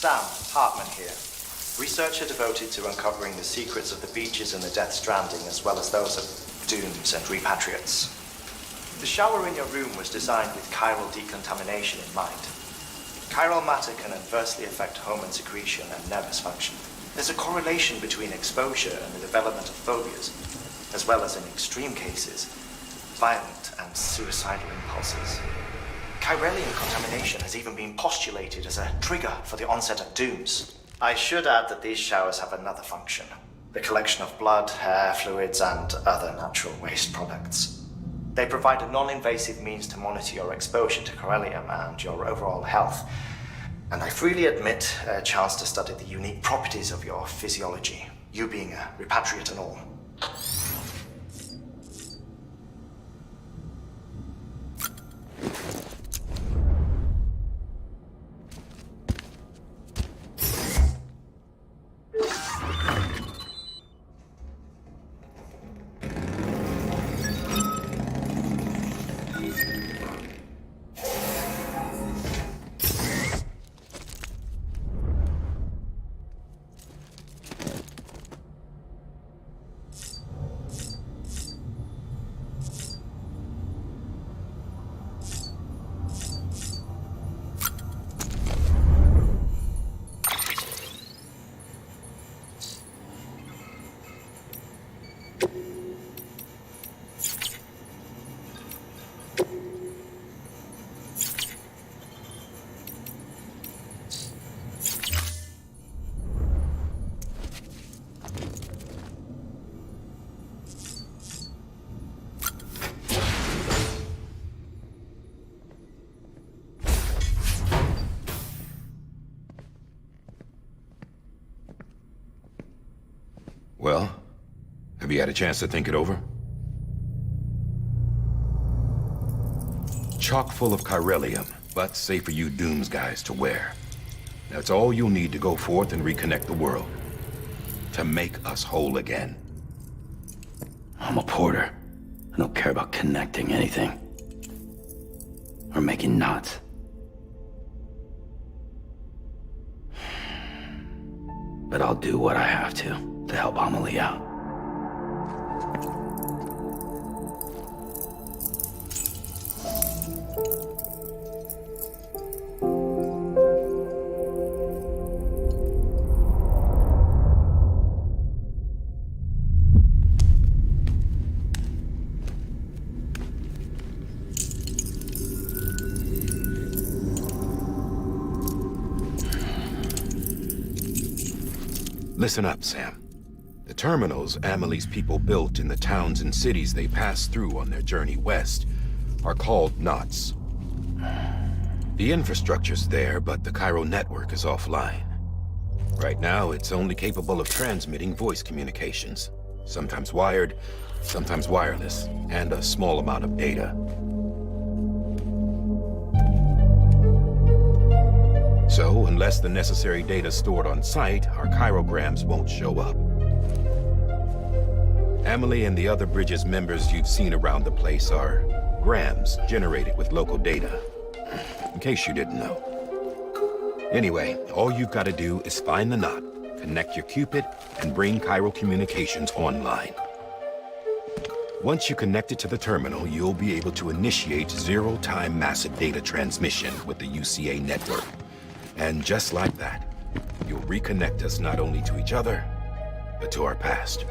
Sam Hartman here, researcher devoted to uncovering the secrets of the beaches and the Death Stranding, as well as those of dooms and repatriates. The shower in your room was designed with chiral decontamination in mind. Chiral matter can adversely affect hormone secretion and nervous function. There's a correlation between exposure and the development of phobias, as well as in extreme cases, violent and suicidal impulses. Chiralian contamination has even been postulated as a trigger for the onset of dooms. I should add that these showers have another function: the collection of blood, hair, fluids, and other natural waste products. They provide a non-invasive means to monitor your exposure to chiralium and your overall health. And I freely admit a chance to study the unique properties of your physiology, you being a repatriate and all. Well, have you had a chance to think it over? Chock full of chiralium, but safe for you Dooms guys to wear. That's all you'll need to go forth and reconnect the world. To make us whole again. I'm a porter. I don't care about connecting anything. Or making knots. But I'll do what I have to help Amelie out. Listen up, Sam. The terminals Amelie's people built in the towns and cities they passed through on their journey west are called knots. The infrastructure's there, but the Cairo network is offline. Right now, it's only capable of transmitting voice communications, sometimes wired, sometimes wireless, and a small amount of data. So, unless the necessary data's stored on site, our chirograms won't show up. Amelie and the other Bridges members you've seen around the place are grams generated with local data. In case you didn't know. Anyway, all you've got to do is find the knot, connect your Cupid, and bring Cairo communications online. Once you connect it to the terminal, you'll be able to initiate zero-time massive data transmission with the UCA network. And just like that, you'll reconnect us not only to each other, but to our past.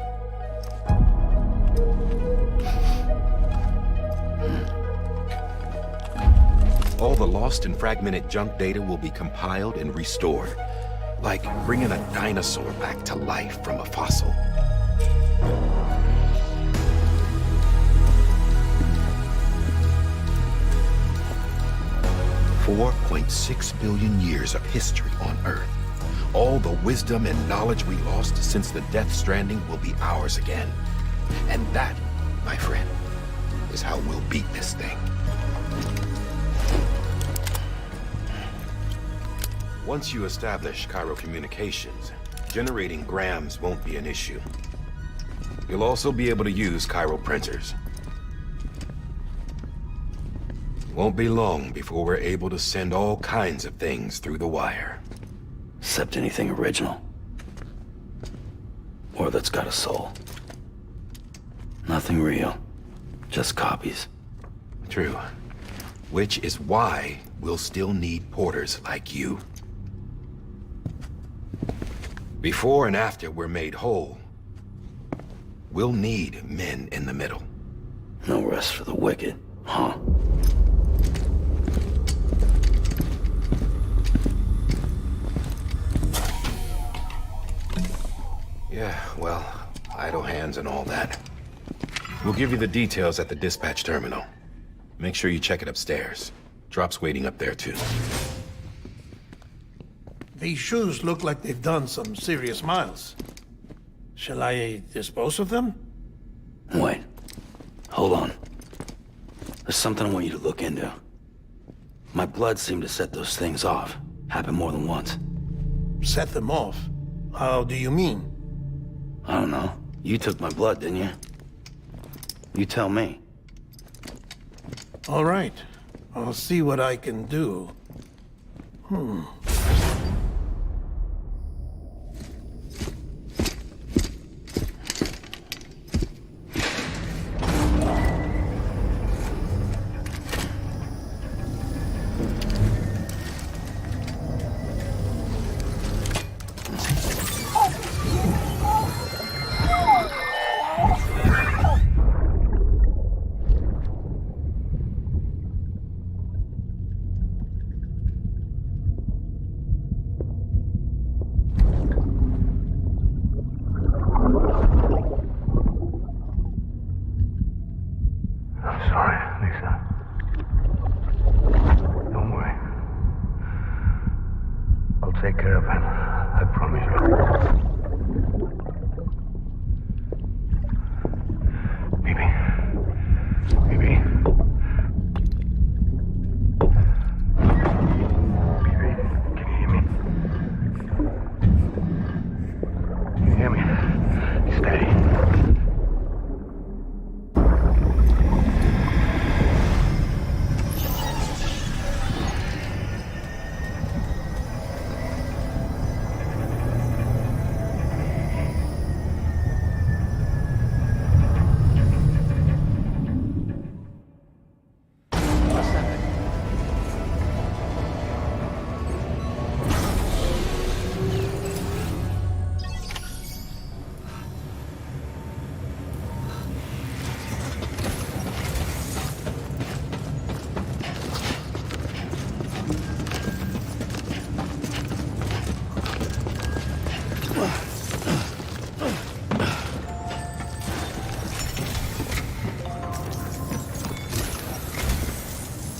All the lost and fragmented junk data will be compiled and restored, like bringing a dinosaur back to life from a fossil. 4.6 billion years of history on Earth. All the wisdom and knowledge we lost since the Death Stranding will be ours again. And that, my friend, is how we'll beat this thing. Once you establish Cairo communications, generating grams won't be an issue. You'll also be able to use Cairo printers. Won't be long before we're able to send all kinds of things through the wire. Except anything original. Or that's got a soul. Nothing real. Just copies. True. Which is why we'll still need porters like you. Before and after we're made whole, we'll need men in the middle. No rest for the wicked, huh? Yeah, well, idle hands and all that. We'll give you the details at the dispatch terminal. Make sure you check it upstairs. Drop's waiting up there, too. These shoes look like they've done some serious miles. Shall I dispose of them? Wait. Hold on. There's something I want you to look into. My blood seemed to set those things off. Happened more than once. Set them off? How do you mean? I don't know. You took my blood, didn't you? You tell me. All right. I'll see what I can do. Take care of him. I promise you. Baby. Baby. Baby, can you hear me? Can you hear me? Steady.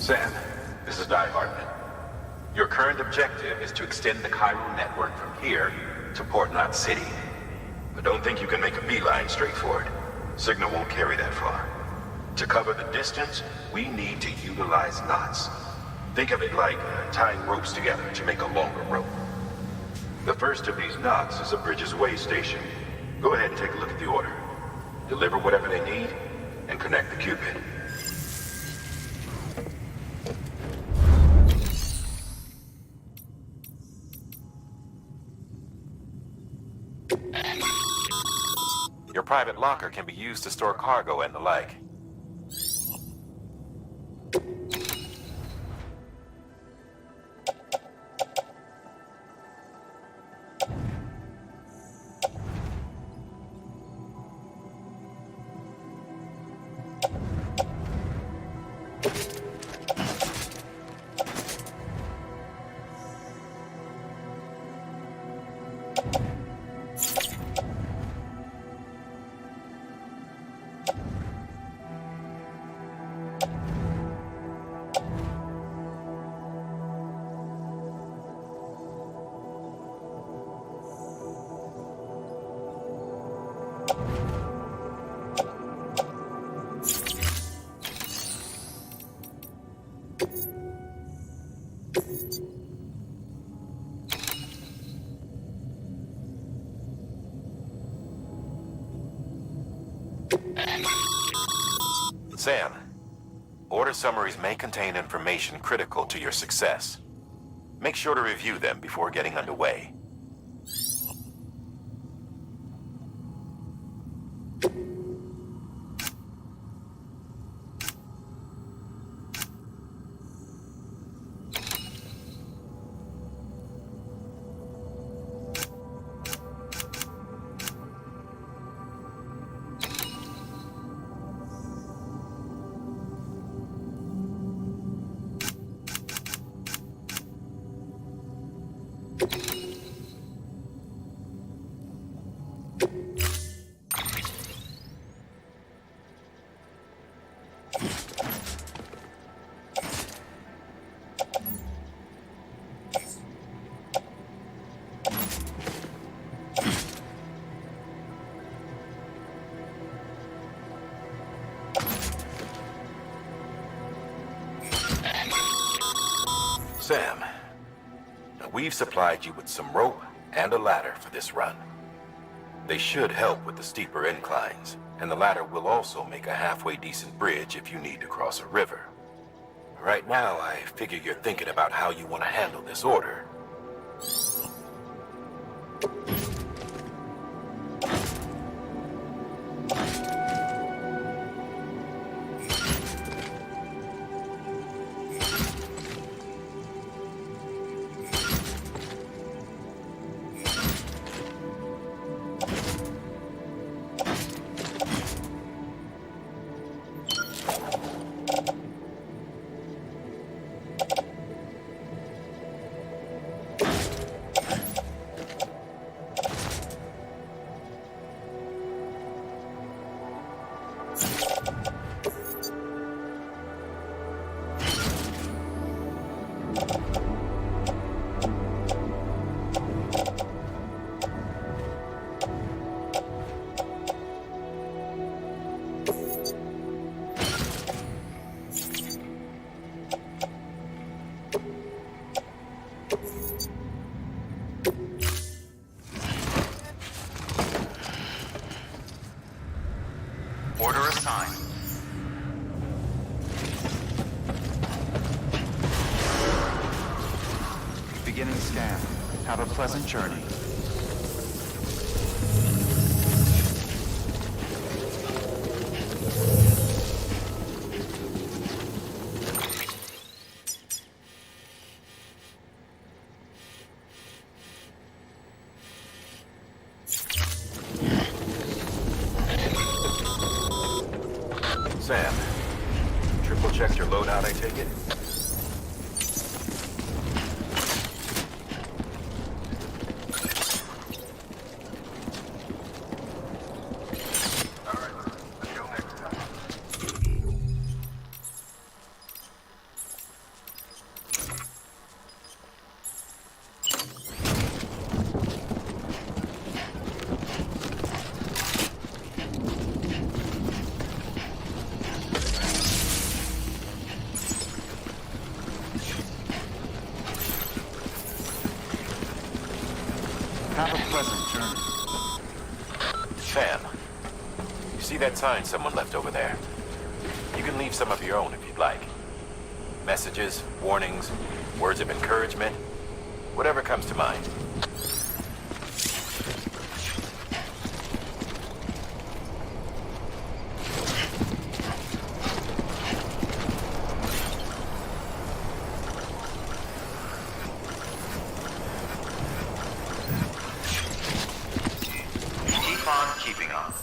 Sam, this is Di Hartman. Your current objective is to extend the Cairo network from here to Port Knot City. But don't think you can make a beeline straight for it. Signal won't carry that far. To cover the distance, we need to utilize knots. Think of it like tying ropes together to make a longer rope. The first of these knots is a Bridges Way station. Go ahead and take a look at the order. Deliver whatever they need, and connect the Cupid. Your private locker can be used to store cargo and the like. Sam, order summaries may contain information critical to your success. Make sure to review them before getting underway. Sam, now we've supplied you with some rope and a ladder for this run. They should help with the steeper inclines, and the ladder will also make a halfway decent bridge if you need to cross a river. Right now, I figure you're thinking about how you want to handle this order. Order assigned. Beginning scan. Have a pleasant journey. Sam, triple checked your loadout, I take it? Have a pleasant journey. Sam, you see that sign someone left over there? You can leave some of your own if you'd like. Messages, warnings, words of encouragement, whatever comes to mind. Keep on keeping on.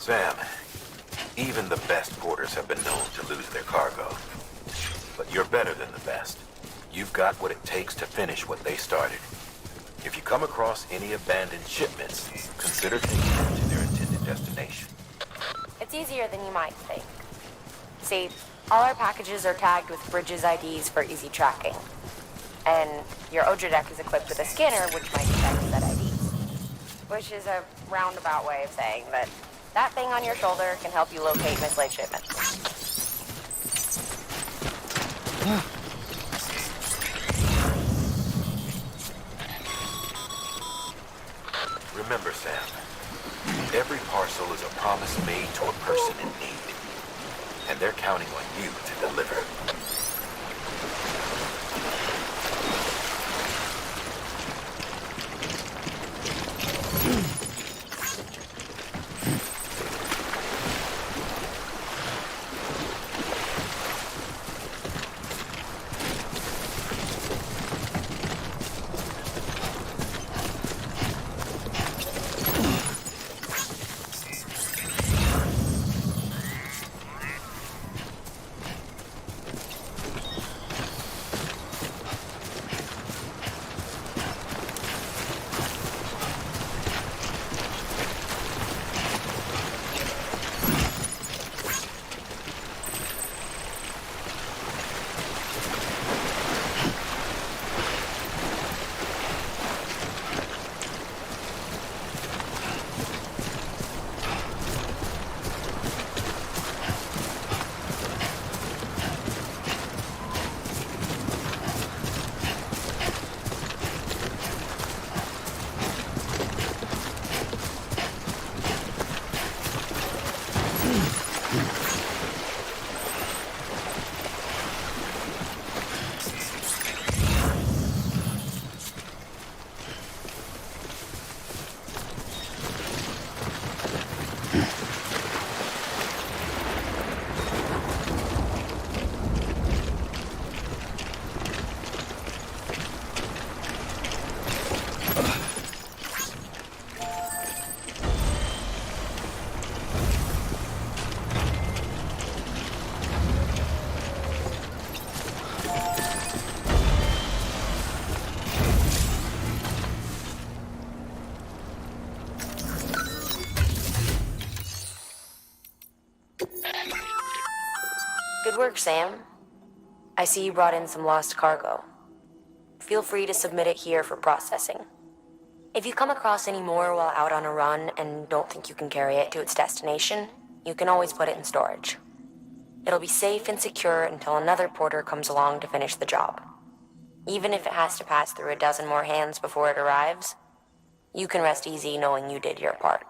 Sam, even the best porters have been known to lose their cargo. But you're better than the best. You've got what it takes to finish what they started. If you come across any abandoned shipments, consider taking them to their intended destination. It's easier than you might think. See, all our packages are tagged with Bridges IDs for easy tracking. And your Odra deck is equipped with a scanner which might detect said IDs. Which is a roundabout way of saying that that thing on your shoulder can help you locate mislaid shipments. Remember, Sam, every parcel is a promise made to a person in need. And they're counting on you to deliver. Good work, Sam. I see you brought in some lost cargo. Feel free to submit it here for processing. If you come across any more while out on a run and don't think you can carry it to its destination, you can always put it in storage. It'll be safe and secure until another porter comes along to finish the job. Even if it has to pass through a dozen more hands before it arrives, you can rest easy knowing you did your part.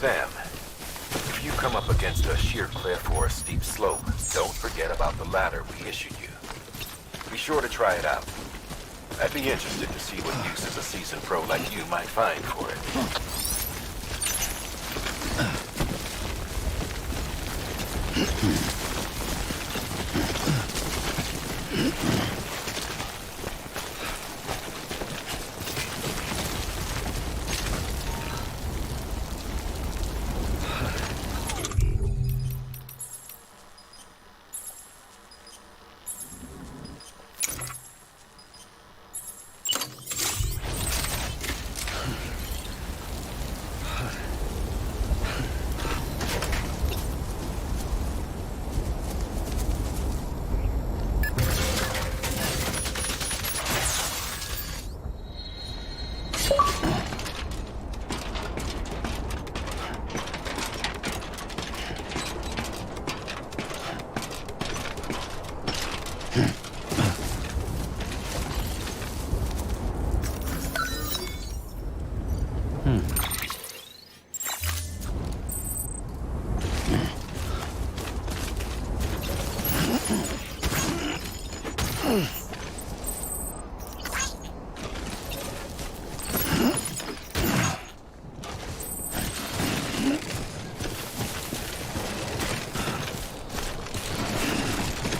Sam, If you come up against a sheer cliff or a steep slope, don't forget about the ladder we issued you. Be sure to try it out. I'd be interested to see what uses a seasoned pro like you might find for it.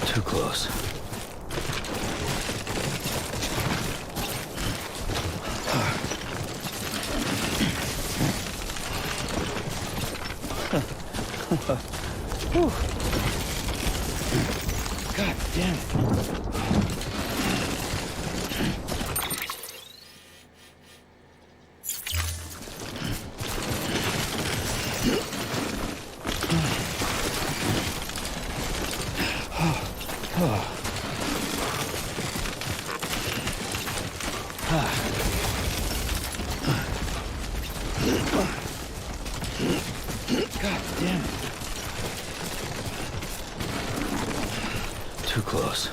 Too close. God damn it. God damn it. Too close.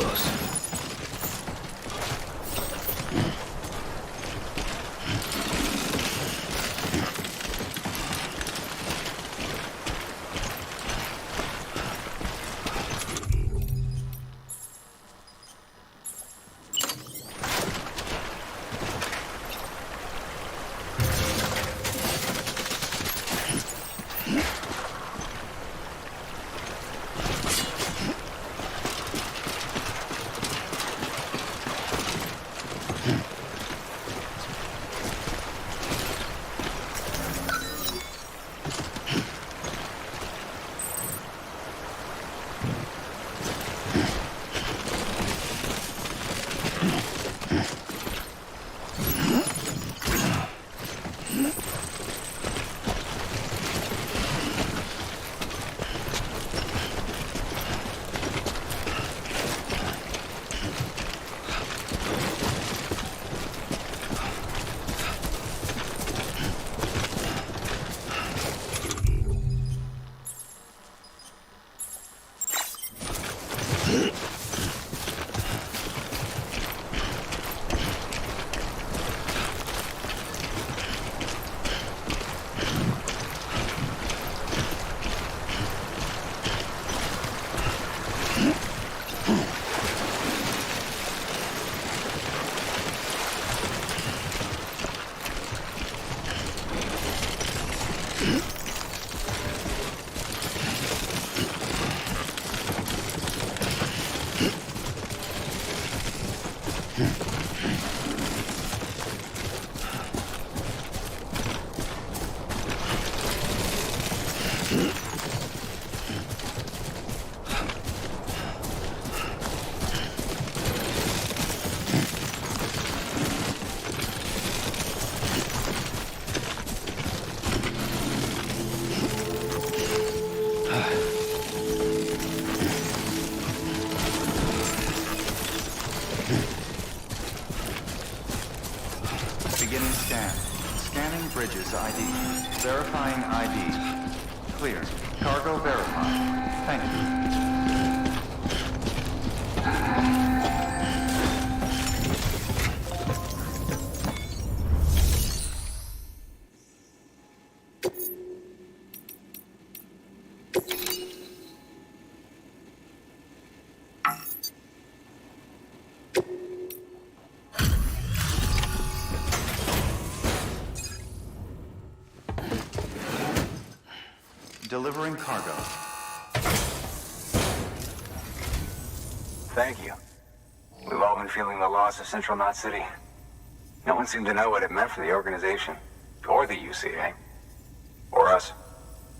close. Beginning scan. Scanning bridges ID. Verifying ID. Clear. Cargo verified. Thank you. Delivering cargo. Thank you. We've all been feeling the loss of Central Knot City. No one seemed to know what it meant for the organization, or the UCA, or us.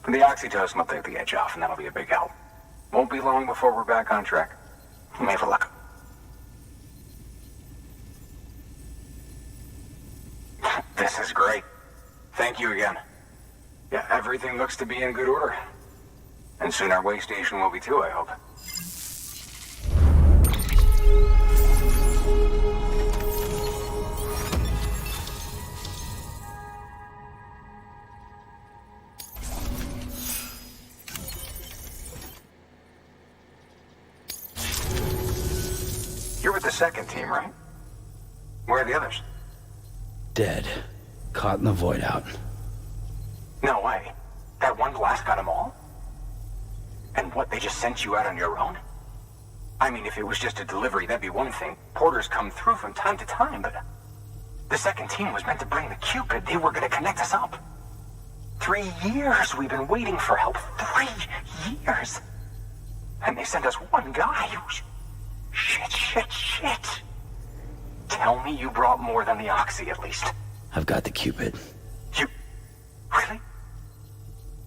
The oxytocin will take the edge off, and that'll be a big help. Won't be long before we're back on track. May for luck. This is great. Thank you again. Yeah, everything looks to be in good order. And soon our way station will be too, I hope. You're with the second team, right? Where are the others? Dead. Caught in the void out. No way. That one blast got them all? And what, they just sent you out on your own? I mean, if it was just a delivery, that'd be one thing. Porters come through from time to time, but... The second team was meant to bring the Cupid. They were gonna connect us up. 3 years we've been waiting for help. 3 years! And they sent us one guy. Shit. Tell me you brought more than the Oxy, at least. I've got the Cupid. You... Really?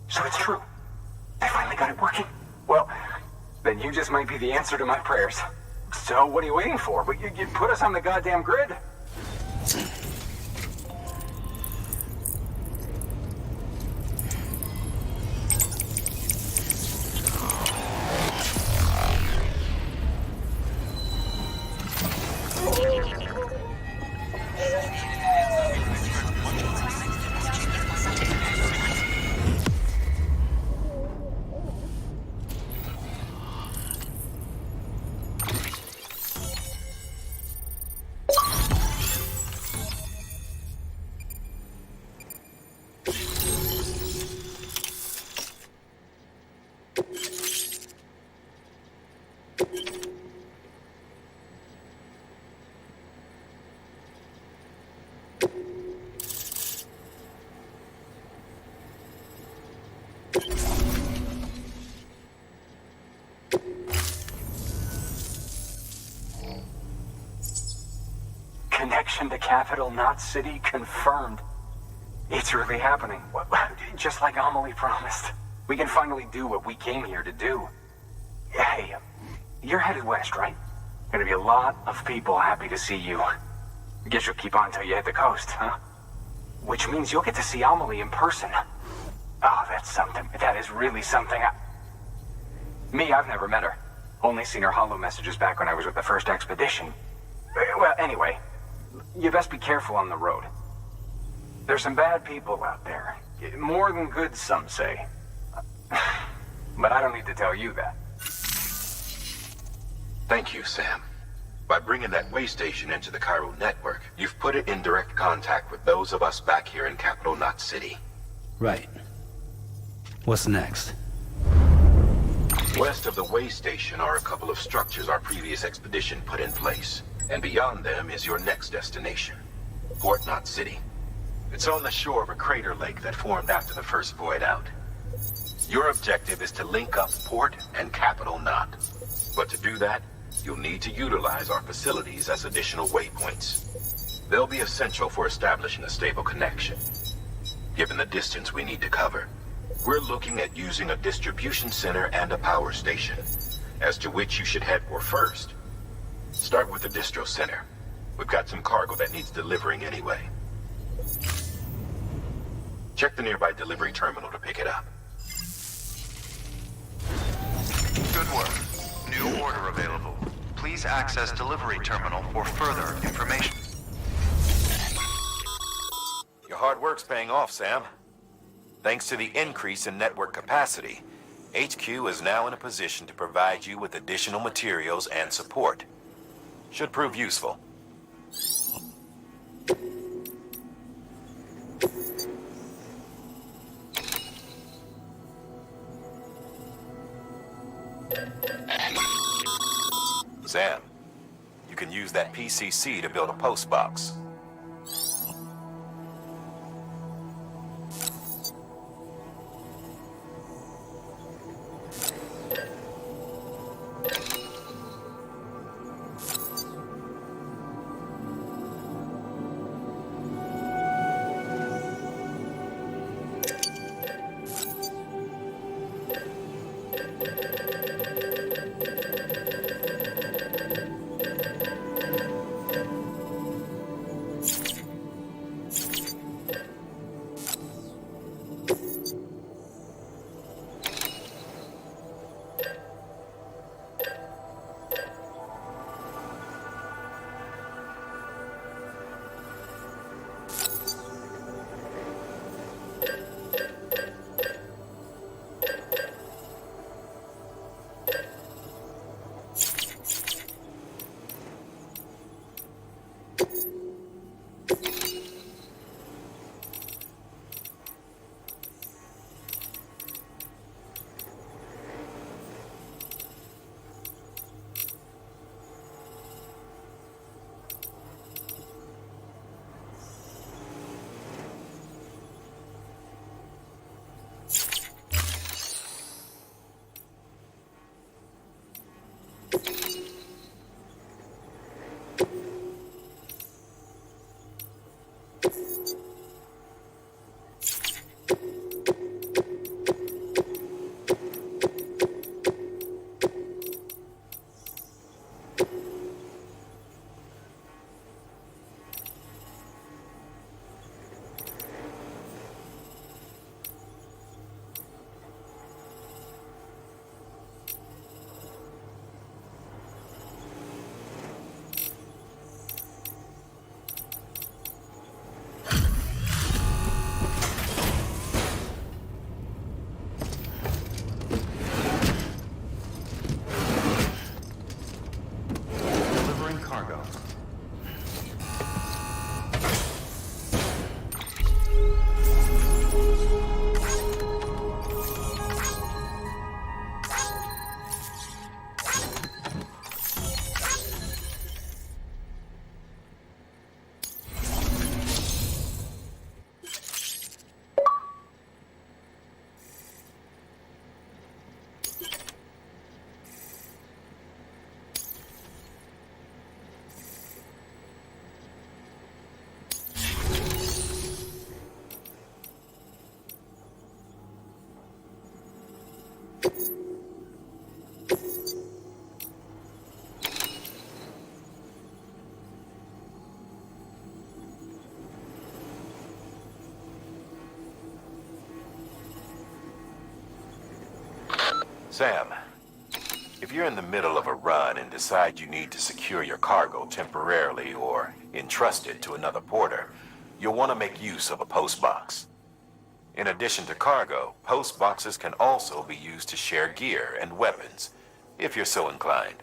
So it's true. They finally got it working. Well, then you just might be the answer to my prayers. So what are you waiting for? But you put us on the goddamn grid. Connection to capital, not city, confirmed. It's really happening. Just like Amelie promised. We can finally do what we came here to do. Hey, you're headed west, right? Gonna be a lot of people happy to see you. Guess you'll keep on till you hit the coast, huh? Which means you'll get to see Amelie in person. Oh, that's something. That is really something. Me, I've never met her. Only seen her holo messages back when I was with the first expedition. Well, anyway, you best be careful on the road. There's some bad people out there. More than good, some say. But I don't need to tell you that. Thank you, Sam. By bringing that way station into the Cairo network, you've put it in direct contact with those of us back here in Capital Knot City. Right. What's next? West of the way station are a couple of structures our previous expedition put in place. And beyond them is your next destination, Port Knot City. It's on the shore of a crater lake that formed after the first void out. Your objective is to link up Port and Capital Knot. But to do that, you'll need to utilize our facilities as additional waypoints. They'll be essential for establishing a stable connection. Given the distance we need to cover, we're looking at using a distribution center and a power station, as to which you should head for first. Start with the distro center. We've got some cargo that needs delivering anyway. Check the nearby delivery terminal to pick it up. Good work. New order available. Please access delivery terminal for further information. Your hard work's paying off, Sam. Thanks to the increase in network capacity, HQ is now in a position to provide you with additional materials and support. Should prove useful. Sam, you can use that PCC to build a post box. Sam, if you're in the middle of a run and decide you need to secure your cargo temporarily or entrust it to another porter, you'll want to make use of a post box. In addition to cargo, post boxes can also be used to share gear and weapons, if you're so inclined.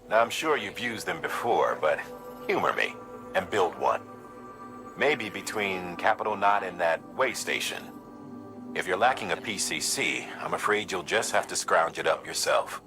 Now, I'm sure you've used them before, but humor me and build one. Maybe between Capital Knot and that way station. If you're lacking a PCC, I'm afraid you'll just have to scrounge it up yourself.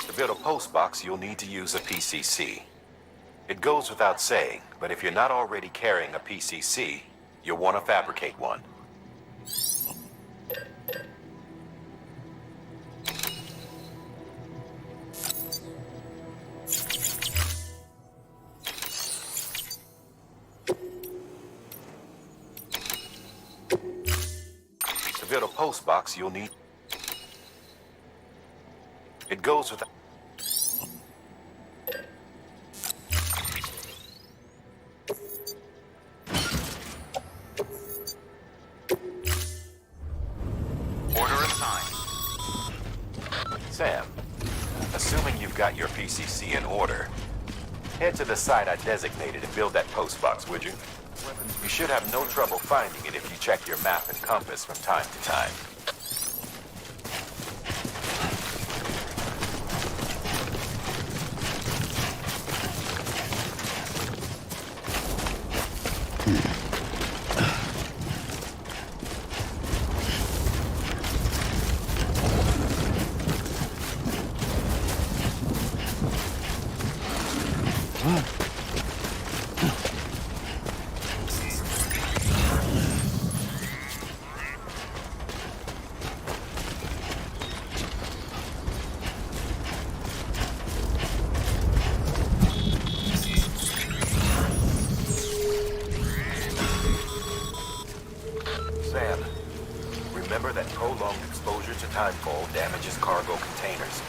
To build a post box, you'll need to use a PCC. It goes without saying, but if you're not already carrying a PCC, you'll want to fabricate one. To build a post box, you'll need... It goes without... Order assigned. Sam, assuming you've got your PCC in order, head to the site I designated and build that post box, would you? You should have no trouble finding it if you check your map and compass from time to time. Sam, remember that prolonged exposure to timefall damages cargo containers.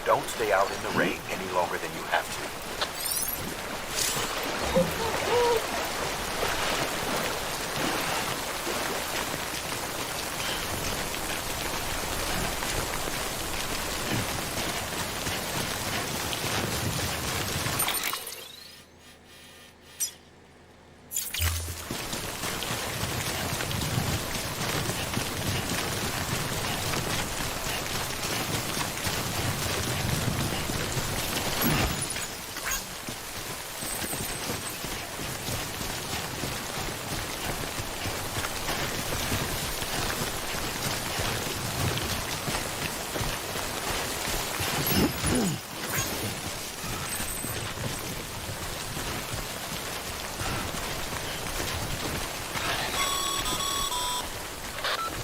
Don't stay out in the rain any longer than you have to.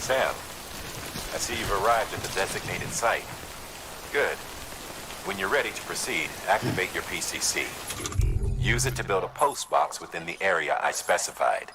Sam, I see you've arrived at the designated site. Good. When you're ready to proceed, activate your PCC. Use it to build a post box within the area I specified.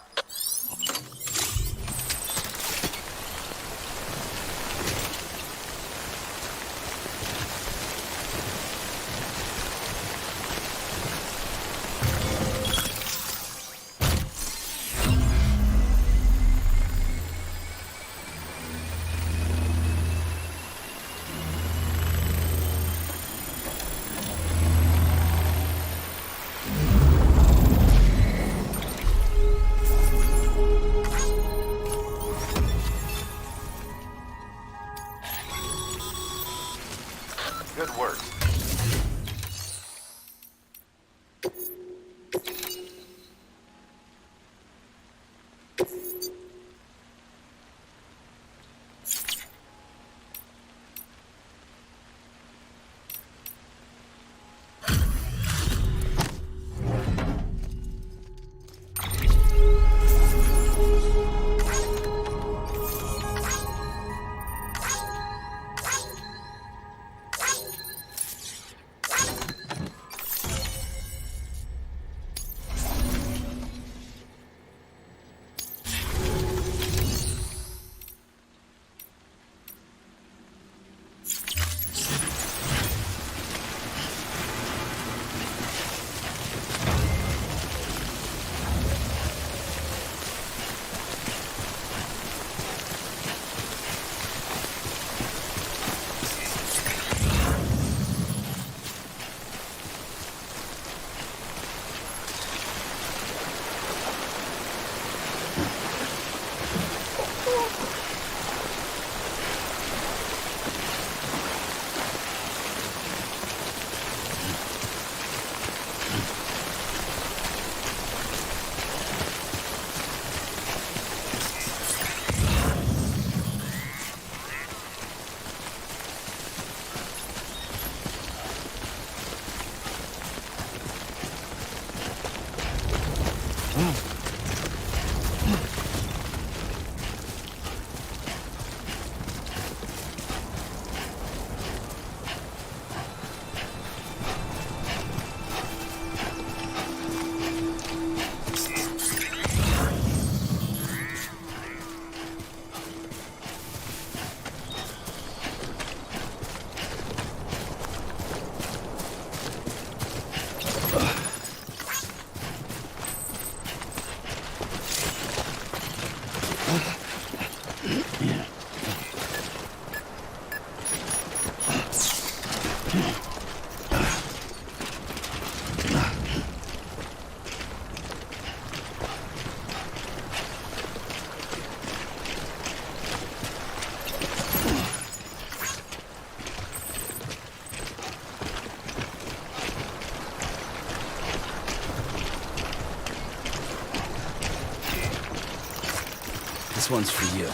This one's for you.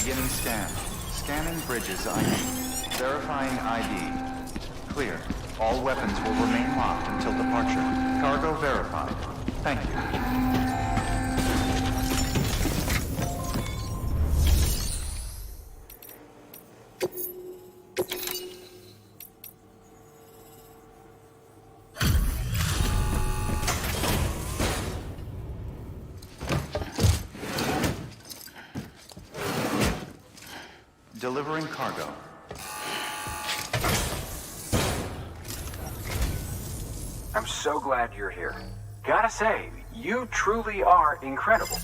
Beginning scan. Scanning bridges ID. Verifying ID. Clear. All weapons will remain locked until departure. Cargo verified. Thank you. Delivering cargo. I'm so glad you're here. Gotta say, you truly are incredible.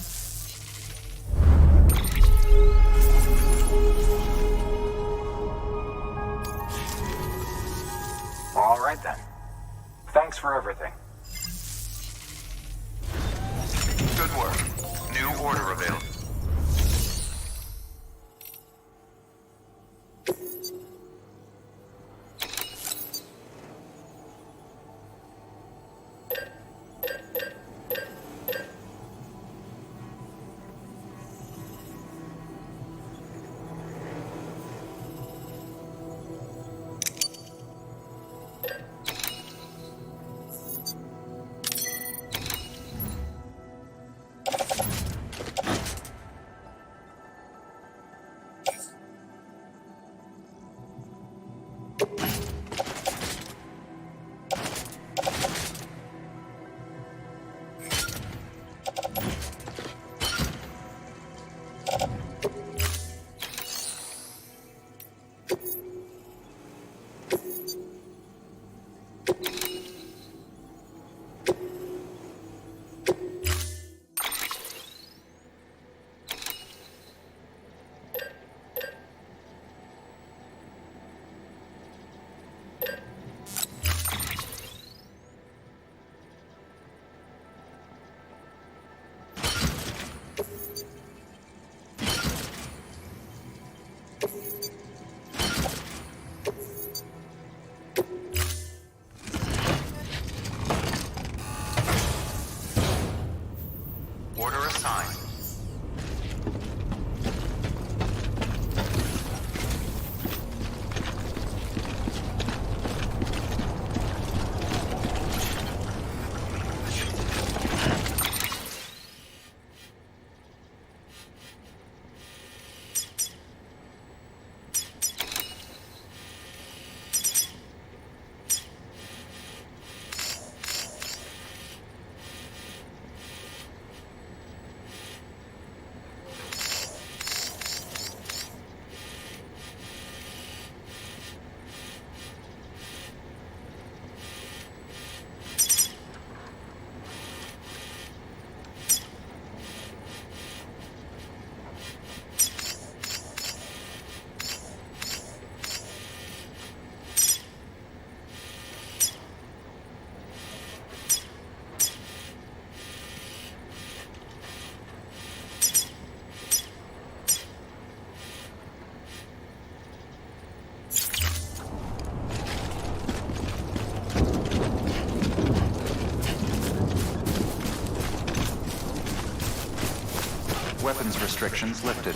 All right then. Thanks for everything. Good work. New order available. weapons restrictions lifted.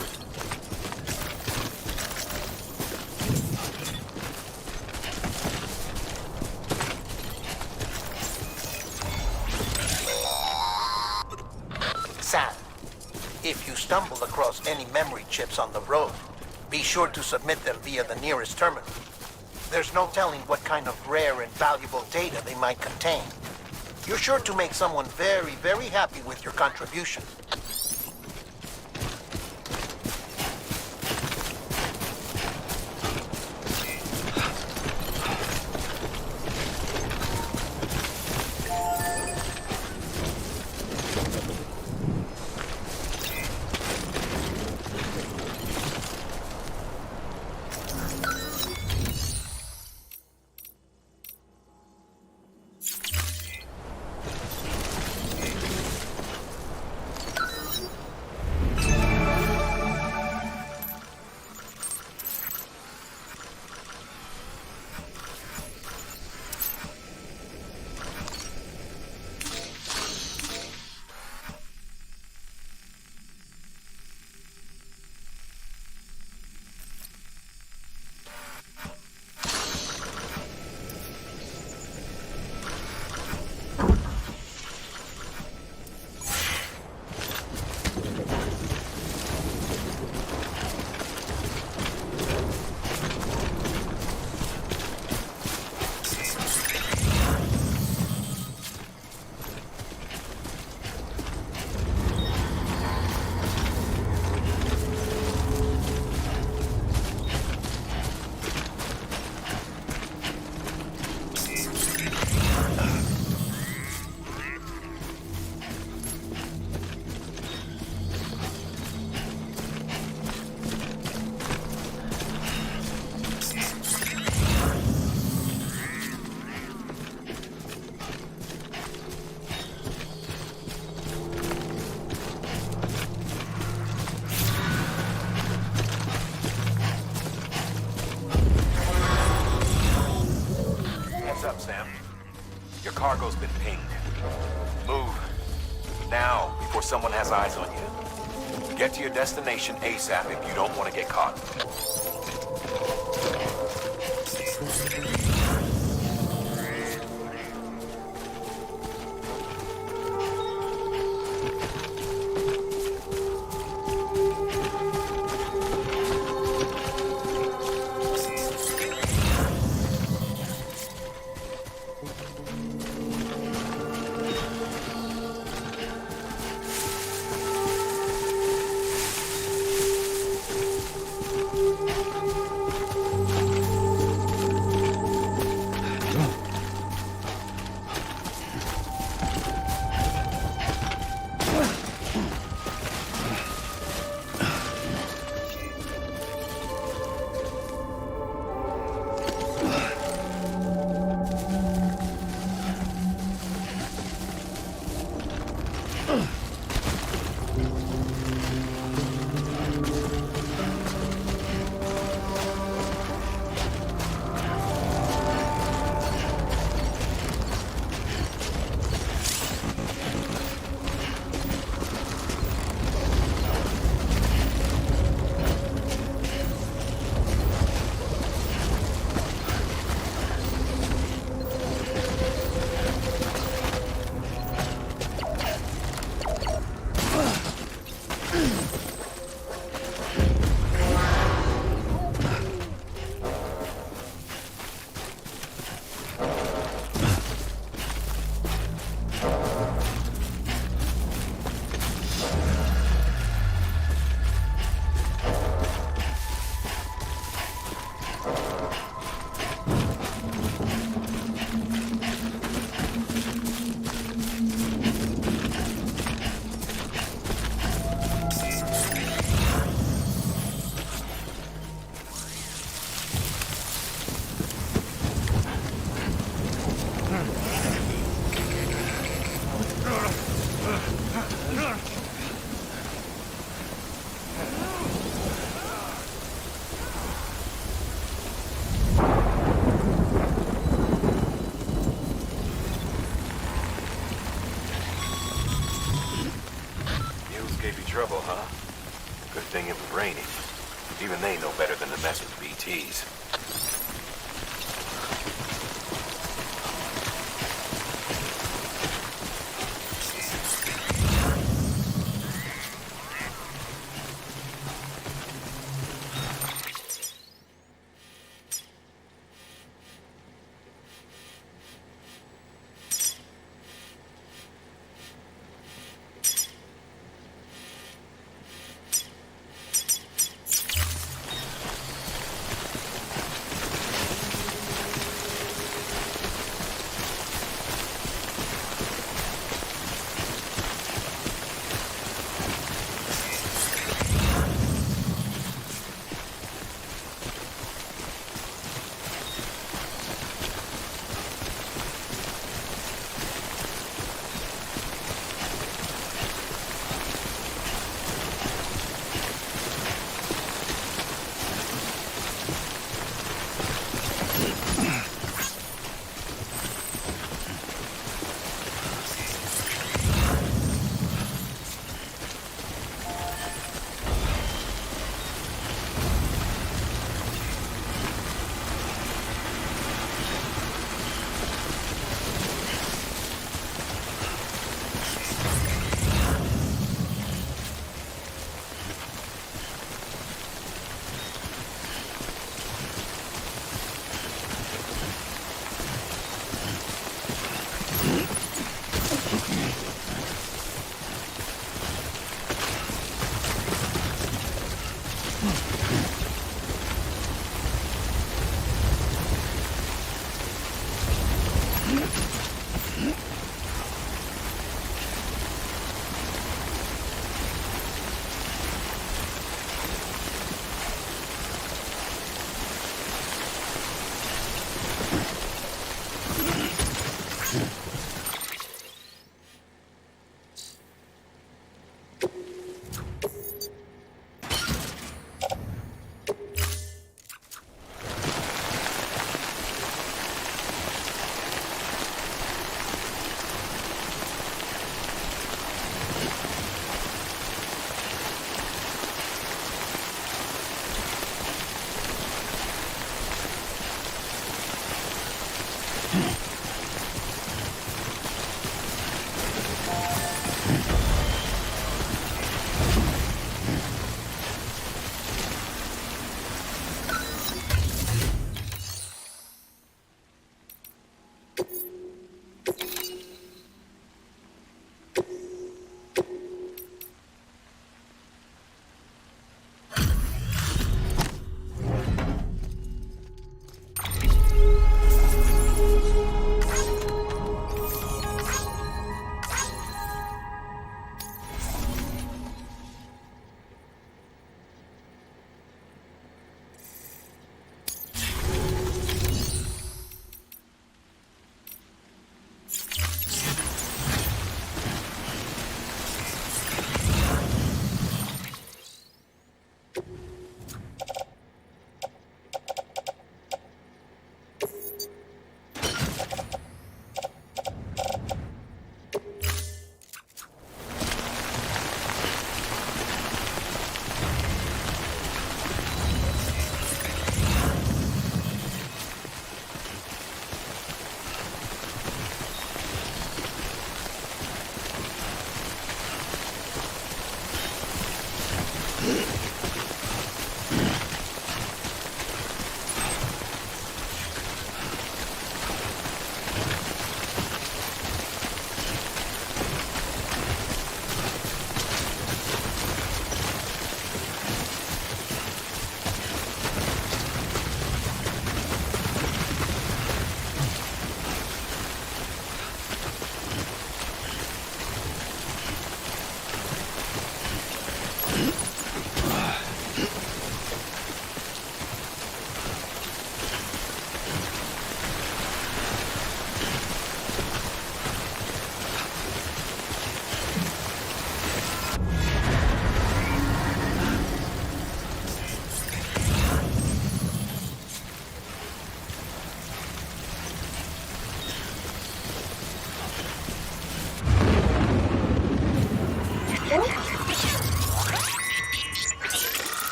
Sam, if you stumble across any memory chips on the road, be sure to submit them via the nearest terminal. There's no telling what kind of rare and valuable data they might contain. You're sure to make someone very, very happy with your contribution. What's up, Sam? Your cargo's been pinged. Move. Now, before someone has eyes on you. Get to your destination ASAP if you don't want to get caught. thing it was raining. Even they know better than to mess with BTs.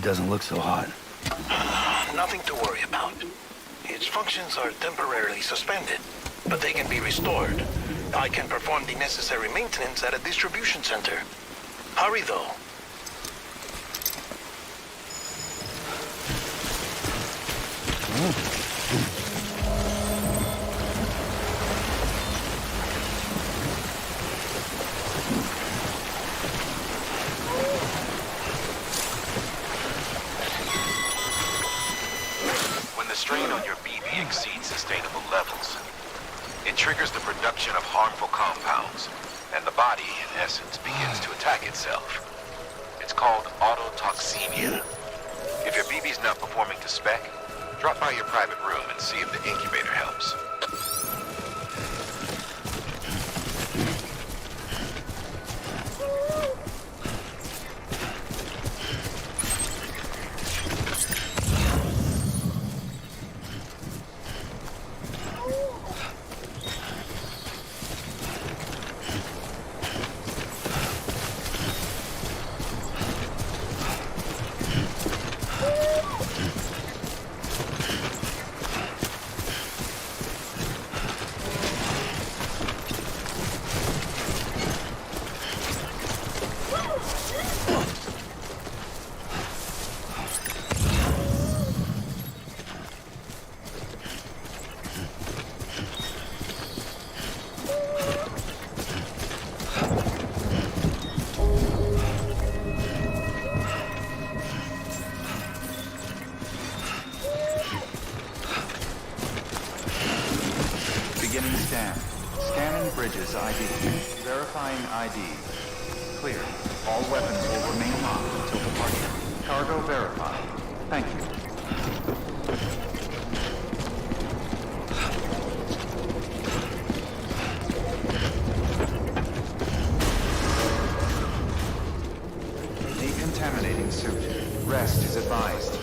It doesn't look so hot. Nothing to worry about. Its functions are temporarily suspended, but they can be restored. I can perform the necessary maintenance at a distribution center. Hurry, though. When the strain on your BB exceeds sustainable levels, it triggers the production of harmful compounds, and the body, in essence, begins to attack itself. It's called autotoxemia. If your BB's not performing to spec, drop by your private room and see if the incubator helps. Beginning scan. Scanning bridges ID. Verifying ID. Clear. All weapons will remain locked until departure. Cargo verified. Thank you. Decontaminating suit. Rest is advised.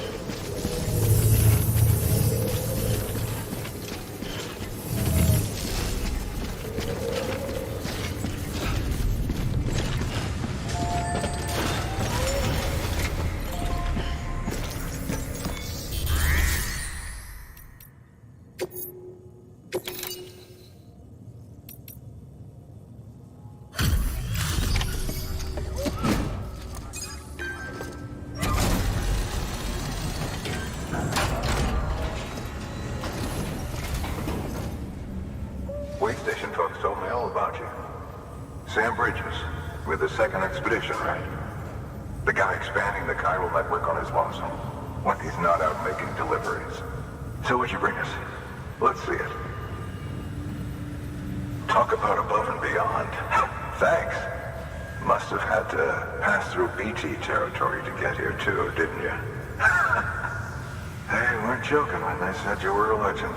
Wait station folks told me all about you. Sam Bridges, with the second expedition, right? The guy expanding the chiral network on his lonesome, when he's not out making deliveries. So what'd you bring us? Let's see it. Talk about above and beyond. Thanks. Must have had to pass through BT territory to get here too, didn't you? They weren't joking when they said you were a legend.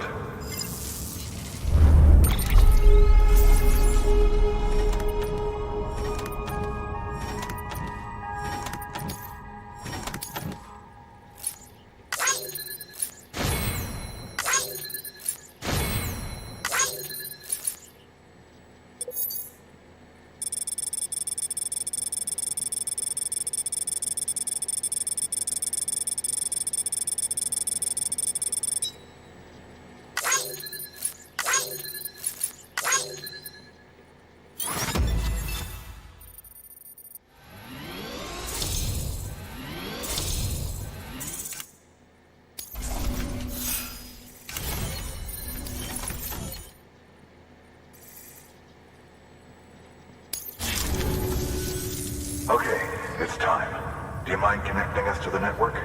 Okay, it's time. Do you mind connecting us to the network?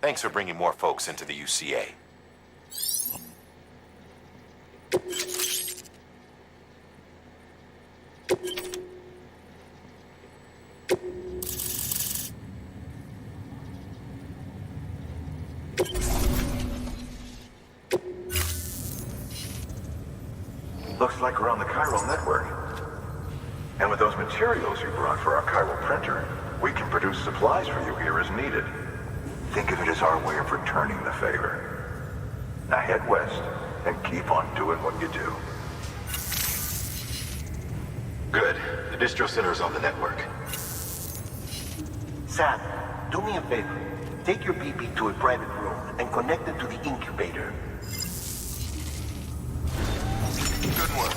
Thanks for bringing more folks into the UCA. Looks like we're on the chiral network. And with those materials you brought for our chiral printer, we can produce supplies for you here as needed. Think of it as our way of returning the favor. Now head west and keep on doing what you do. Good. The distro center is on the network. Sam, do me a favor. Take your BB to a private room and connect it to the incubator. Good work.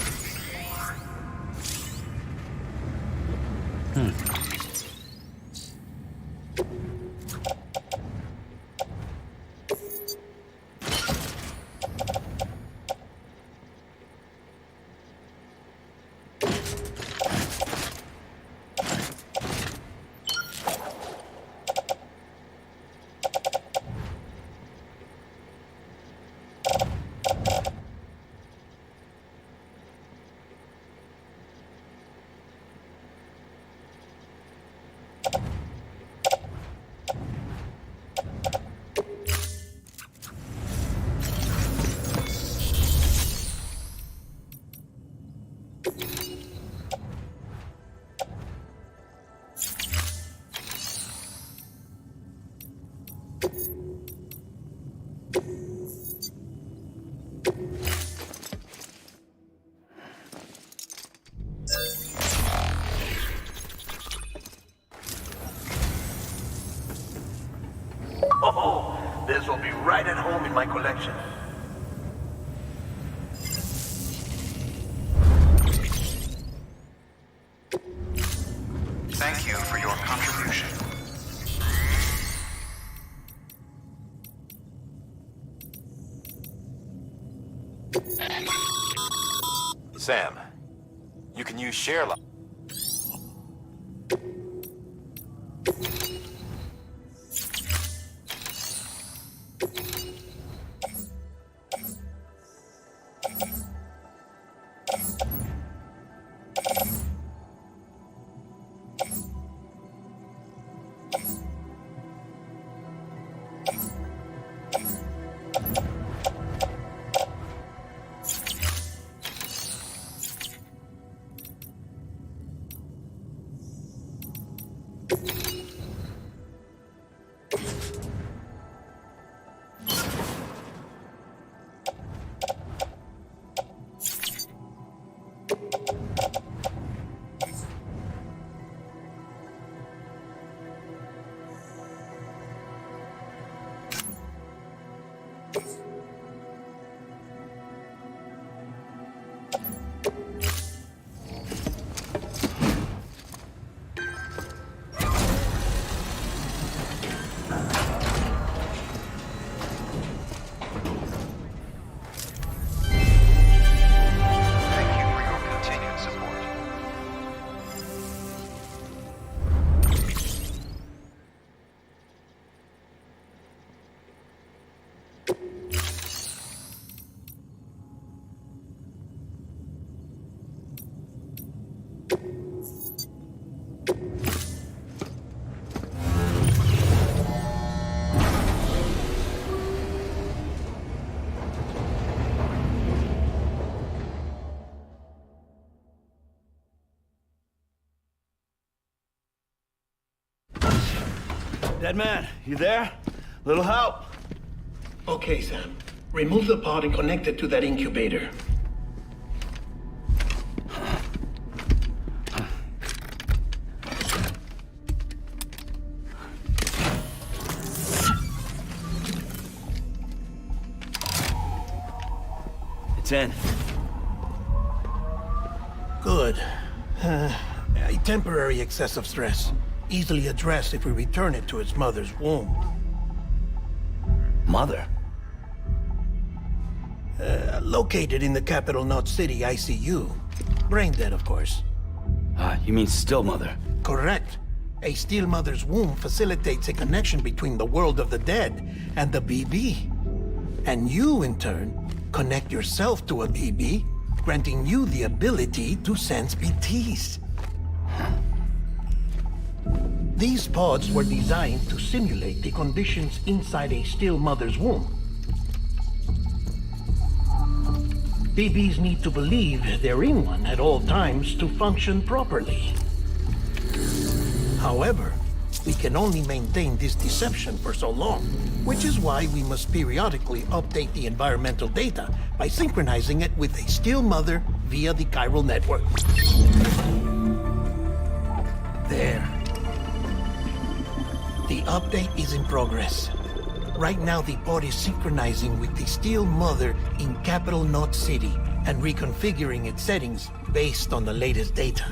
Oh, this will be right at home in my collection. Thank you for your contribution. Sam, you can use share li- Thank you for your continued support. Dead man, you there? Little help? Okay, Sam. Remove the pod and connect it to that incubator. It's in. Good. A temporary excessive stress. Easily addressed if we return it to its mother's womb. Mother? Located in the capital Knot City ICU. Brain dead, of course. You mean still mother? Correct. A Steel Mother's womb facilitates a connection between the world of the dead and the BB. And you, in turn, connect yourself to a BB, granting you the ability to sense BTs. These pods were designed to simulate the conditions inside a Steel Mother's womb. BBs need to believe they're in one at all times to function properly. However, we can only maintain this deception for so long, which is why we must periodically update the environmental data by synchronizing it with a Steel Mother via the chiral network. There. The update is in progress. Right now, the pod is synchronizing with the Steel Mother in Capital Knot City and reconfiguring its settings based on the latest data.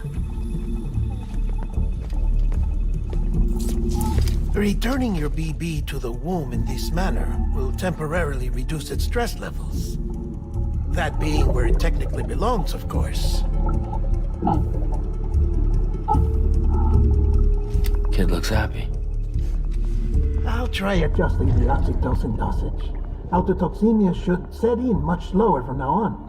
Returning your BB to the womb in this manner will temporarily reduce its stress levels. That being where it technically belongs, of course. Kid looks happy. I'll try adjusting the oxytocin dosage. Autotoxemia should set in much slower from now on.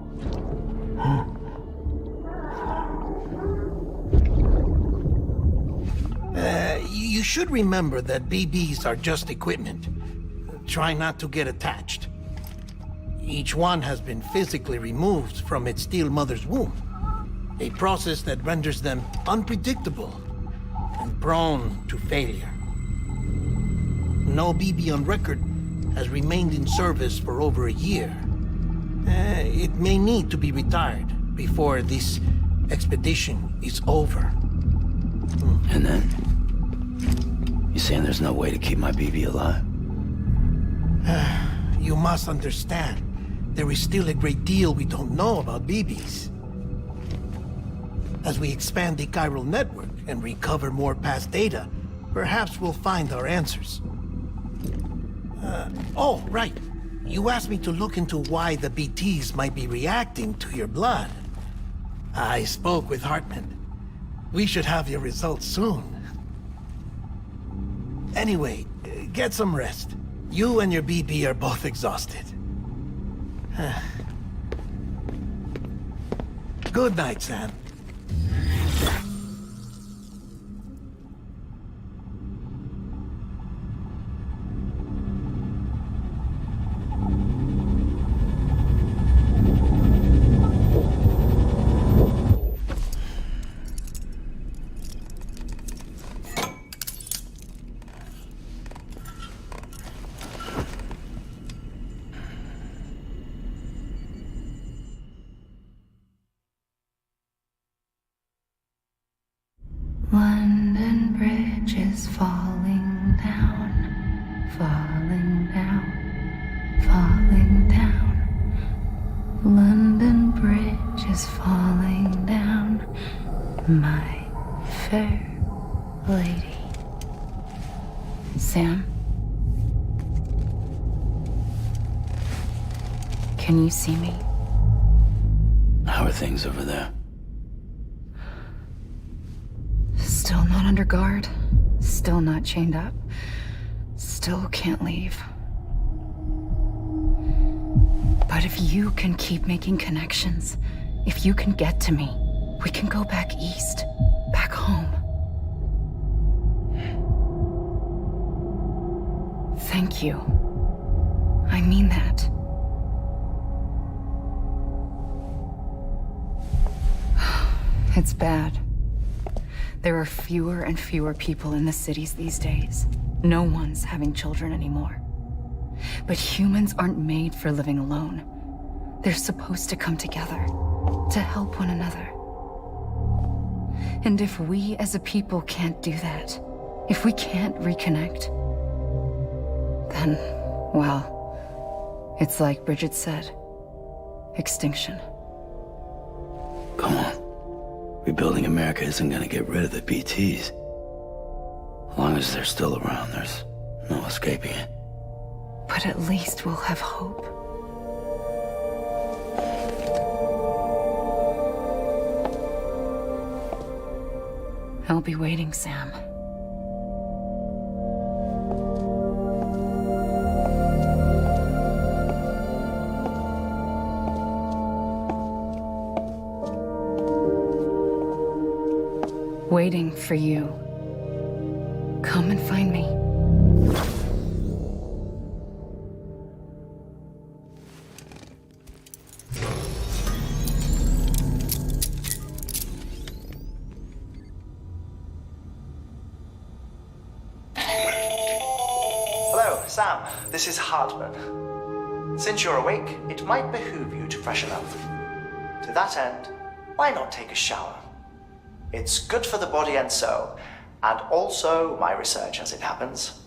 You should remember that BBs are just equipment. Try not to get attached. Each one has been physically removed from its Steel Mother's womb. A process that renders them unpredictable and prone to failure. No BB on record has remained in service for over a year. It may need to be retired before this expedition is over. And then? You saying there's no way to keep my BB alive? You must understand, there is still a great deal we don't know about BBs. As we expand the chiral network and recover more past data, perhaps we'll find our answers. Oh, right. You asked me to look into why the BTs might be reacting to your blood. I spoke with Hartman. We should have your results soon. Anyway, get some rest. You and your BB are both exhausted. Good night, Sam. London Bridge is falling down, falling down, falling down. London Bridge is falling down, my fair lady. Sam? Can you see me? How are things over there? Still not under guard, still not chained up, still can't leave. But if you can keep making connections, if you can get to me, we can go back east, back home. Thank you. I mean that. It's bad. There are fewer and fewer people in the cities these days. No one's having children anymore. But humans aren't made for living alone. They're supposed to come together, to help one another. And if we as a people can't do that, if we can't reconnect, then, well, it's like Bridget said, extinction. Come on. Rebuilding America isn't gonna get rid of the BTs. As long as they're still around, there's no escaping it. But at least we'll have hope. I'll be waiting, Sam. waiting for you. Come and find me. Hello, Sam. This is Hartman. Since you're awake, it might behoove you to freshen up. To that end, why not take a shower? It's good for the body and soul, and also my research as it happens.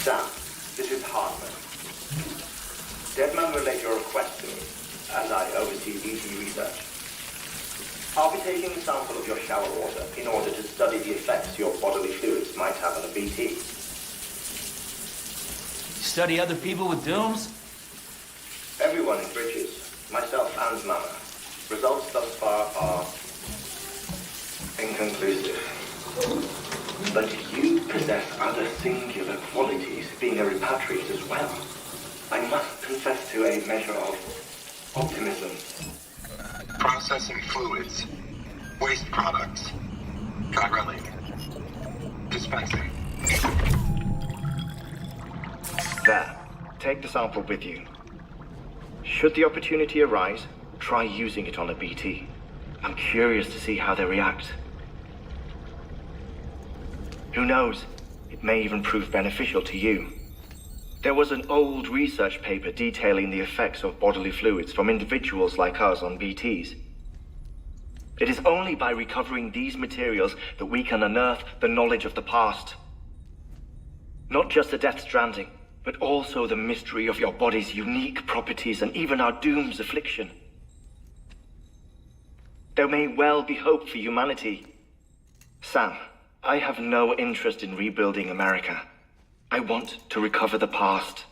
Sam, this is Hartman. Deadman relayed your request to me, as I oversee BT research. I'll be taking a sample of your shower water in order to study the effects your bodily fluids might have on a BT. Study other people with dooms? Everyone in Bridges, myself and Mama. Results thus far are inconclusive. But you possess other singular qualities, being a repatriate as well. I must confess to a measure of optimism. Processing fluids. Waste products. Drilling. Dispensing. There. Take the sample with you. Should the opportunity arise, try using it on a BT. I'm curious to see how they react. Who knows? It may even prove beneficial to you. There was an old research paper detailing the effects of bodily fluids from individuals like us on BTs. It is only by recovering these materials that we can unearth the knowledge of the past. Not just the Death Stranding, but also the mystery of your body's unique properties and even our doom's affliction. There may well be hope for humanity. Sam, I have no interest in rebuilding America. I want to recover the past.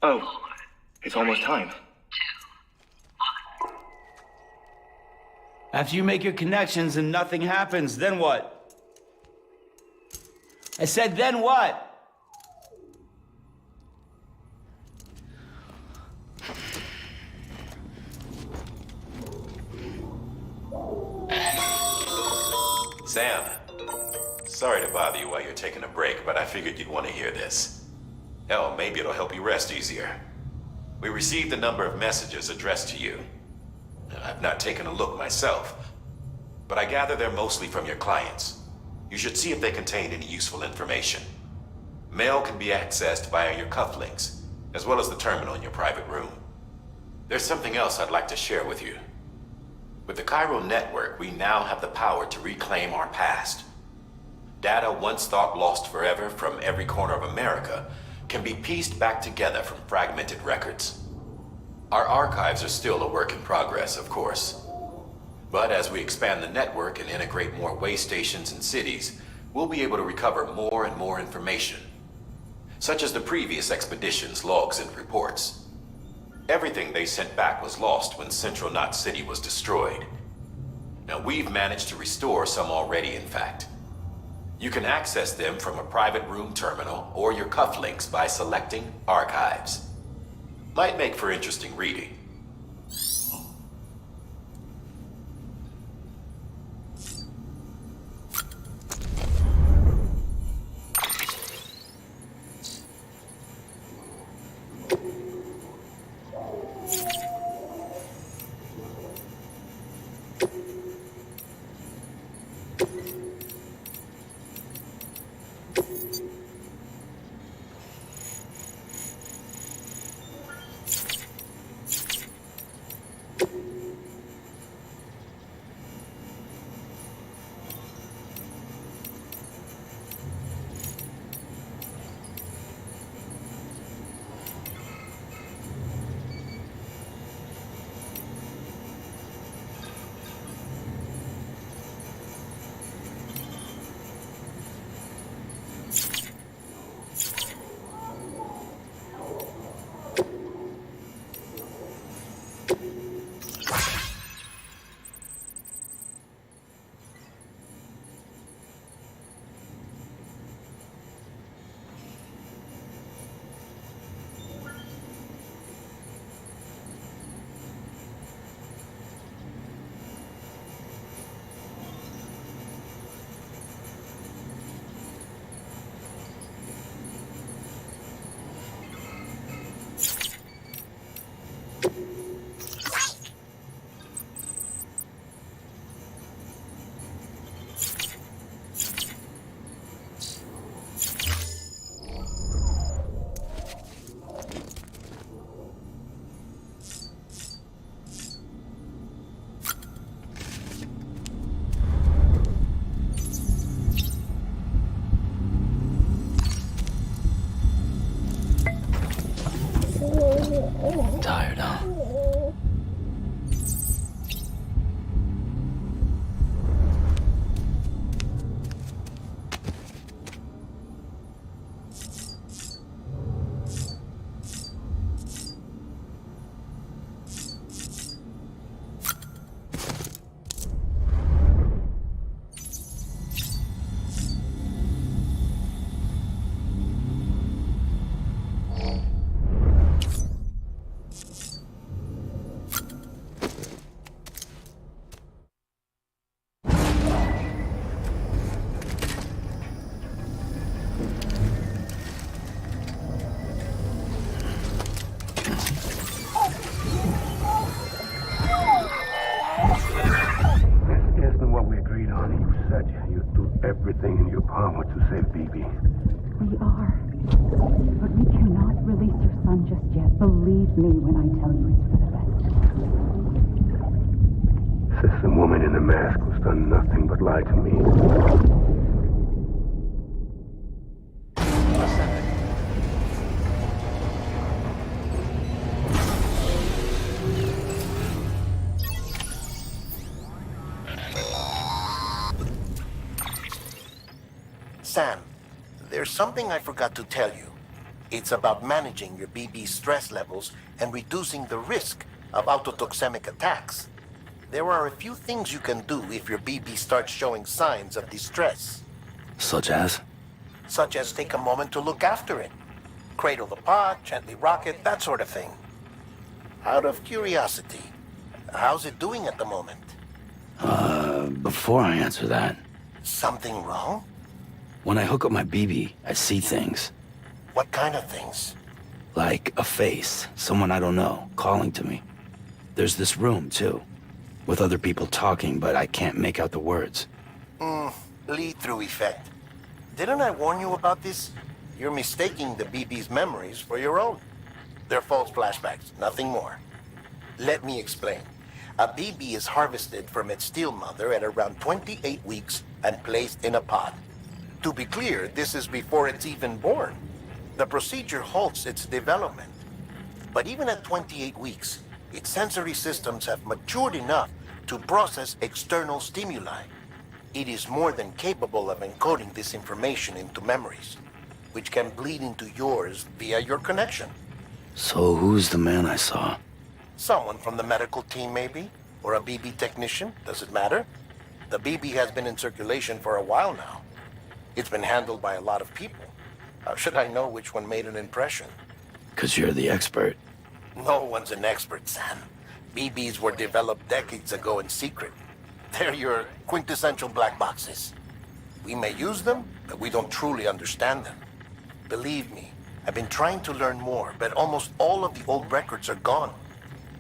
5, 4, it's almost time. 2, 1. After you make your connections and nothing happens, then what? I said, then what? Sam, sorry to bother you while you're taking a break, but I figured you'd want to hear this. Hell, maybe it'll help you rest easier. We received a number of messages addressed to you. I've not taken a look myself, but I gather they're mostly from your clients. You should see if they contain any useful information. Mail can be accessed via your cufflinks, as well as the terminal in your private room. There's something else I'd like to share with you. With the Chiral network, we now have the power to reclaim our past. Data once thought lost forever from every corner of America can be pieced back together from fragmented records. Our archives are still a work in progress, of course. But as we expand the network and integrate more way stations and cities, we'll be able to recover more and more information, such as the previous expedition's logs and reports. Everything they sent back was lost when Central Knot City was destroyed. Now, we've managed to restore some already, in fact. You can access them from a private room terminal or your cufflinks by selecting Archives. Might make for interesting reading. Tired, huh? Everything in your power to save BB. We are. But we cannot release your son just yet. Believe me when I tell you it's for the best. Says the woman in the mask who's done nothing but lie to me. Sam, there's something I forgot to tell you. It's about managing your BB stress levels and reducing the risk of autotoxemic attacks. There are a few things you can do if your BB starts showing signs of distress. Such as? Such as take a moment to look after it. Cradle the pot, gently rock it, that sort of thing. Out of curiosity, how's it doing at the moment? Before I answer that, Something wrong? when I hook up my BB, I see things. What kind of things? Like a face, someone I don't know, calling to me. There's this room, too, with other people talking, but I can't make out the words. Lead-through effect. Didn't I warn you about this? You're mistaking the BB's memories for your own. They're false flashbacks, nothing more. Let me explain. A BB is harvested from its steel mother at around 28 weeks and placed in a pod. To be clear, this is before it's even born. The procedure halts its development. But even at 28 weeks, its sensory systems have matured enough to process external stimuli. It is more than capable of encoding this information into memories, which can bleed into yours via your connection. So who's the man I saw? Someone from the medical team, maybe? Or a BB technician? Does it matter? The BB has been in circulation for a while now. It's been handled by a lot of people. How should I know which one made an impression? 'Cause you're the expert. No one's an expert, Sam. BBs were developed decades ago in secret. They're your quintessential black boxes. We may use them, but we don't truly understand them. Believe me, I've been trying to learn more, but almost all of the old records are gone.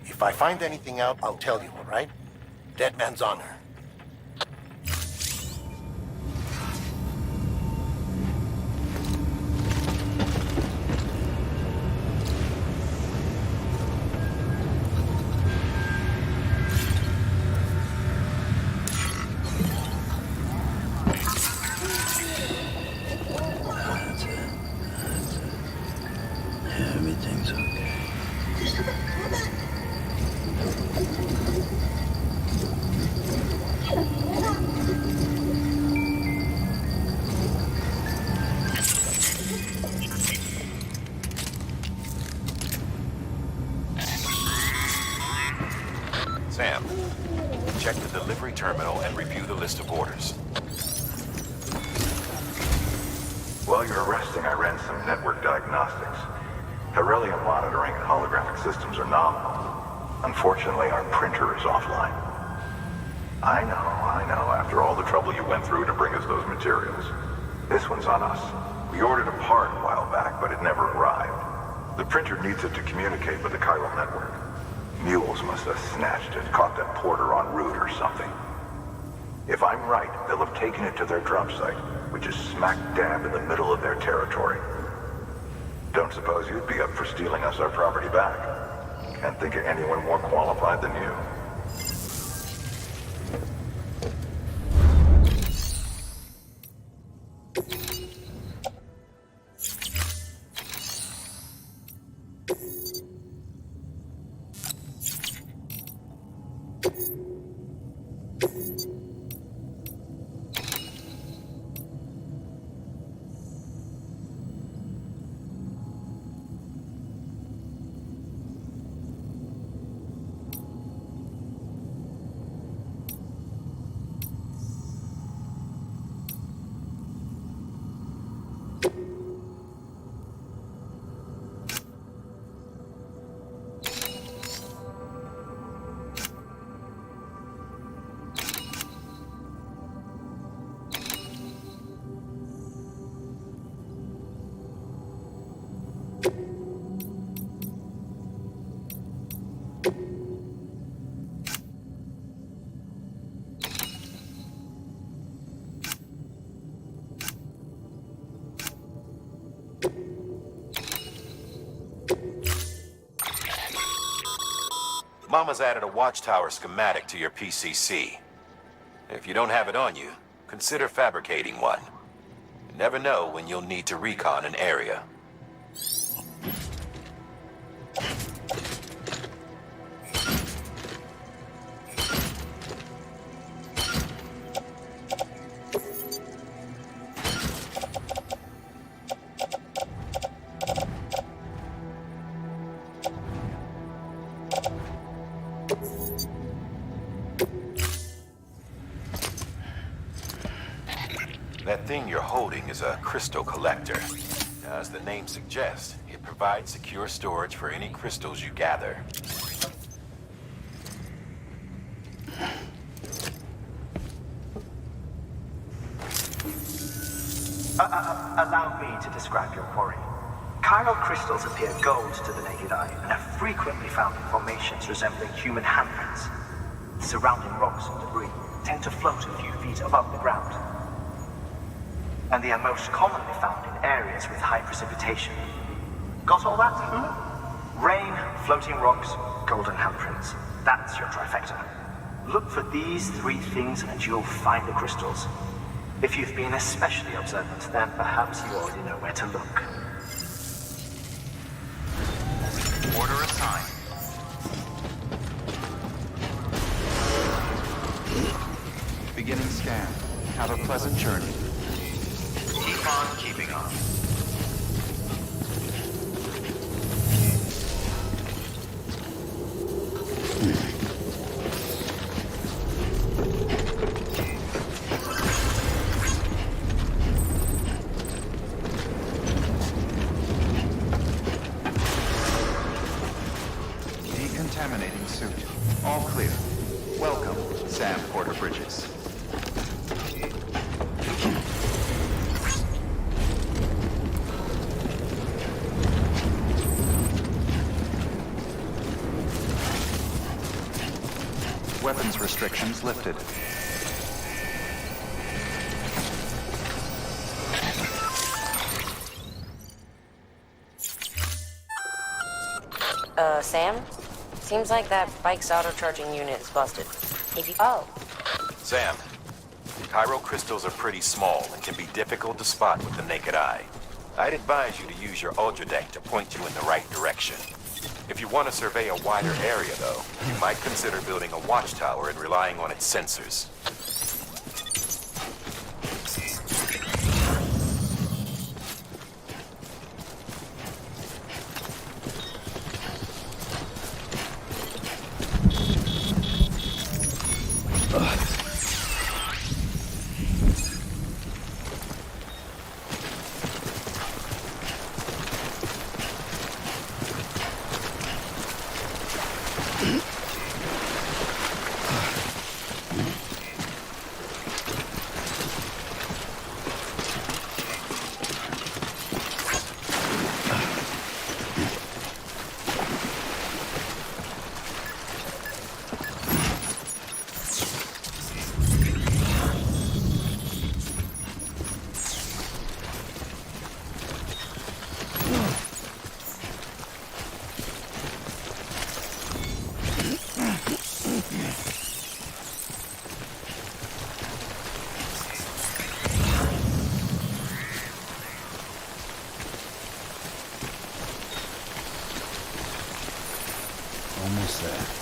If I find anything out, I'll tell you, all right? Dead man's honor. check the delivery terminal and review the list of orders. While you're resting, I ran some network diagnostics. Beryllium monitoring and holographic systems are nominal. Unfortunately, our printer is offline. I know, after all the trouble you went through to bring us those materials. This one's on us. We ordered a part a while back, but it never arrived. The printer needs it to communicate with the chiral network. Mules must have snatched it, caught that porter en route or something. If I'm right, they'll have taken it to their drop site, which is smack dab in the middle of their territory. Don't suppose you'd be up for stealing us our property back? Can't think of anyone more qualified than you. Mama's added a watchtower schematic to your PCC. If you don't have it on you, consider fabricating one. You never know when you'll need to recon an area. That thing you're holding is a crystal collector. Now, as the name suggests, it provides secure storage for any crystals you gather. Allow me to describe your quarry. Chiral crystals appear gold to the naked eye and are frequently found in formations resembling human handprints. Surrounding rocks and debris tend to float a few feet above the ground. And they are most commonly found in areas with high precipitation. Got all that? Rain, floating rocks, golden handprints. That's your trifecta. Look for these three things and you'll find the crystals. If you've been especially observant, then perhaps you already know where to look. Order assigned. Beginning scan. Have a pleasant journey. Keep on keeping on. Decontaminating suit. All clear. Welcome, Sam Porter Bridges. Weapons restrictions lifted. Sam? Seems like that bike's auto-charging unit is busted. If you... Oh. Sam, chiral crystals are pretty small and can be difficult to spot with the naked eye. I'd advise you to use your ultra deck to point you in the right direction. If you want to survey a wider area, though, you might consider building a watchtower and relying on its sensors. there.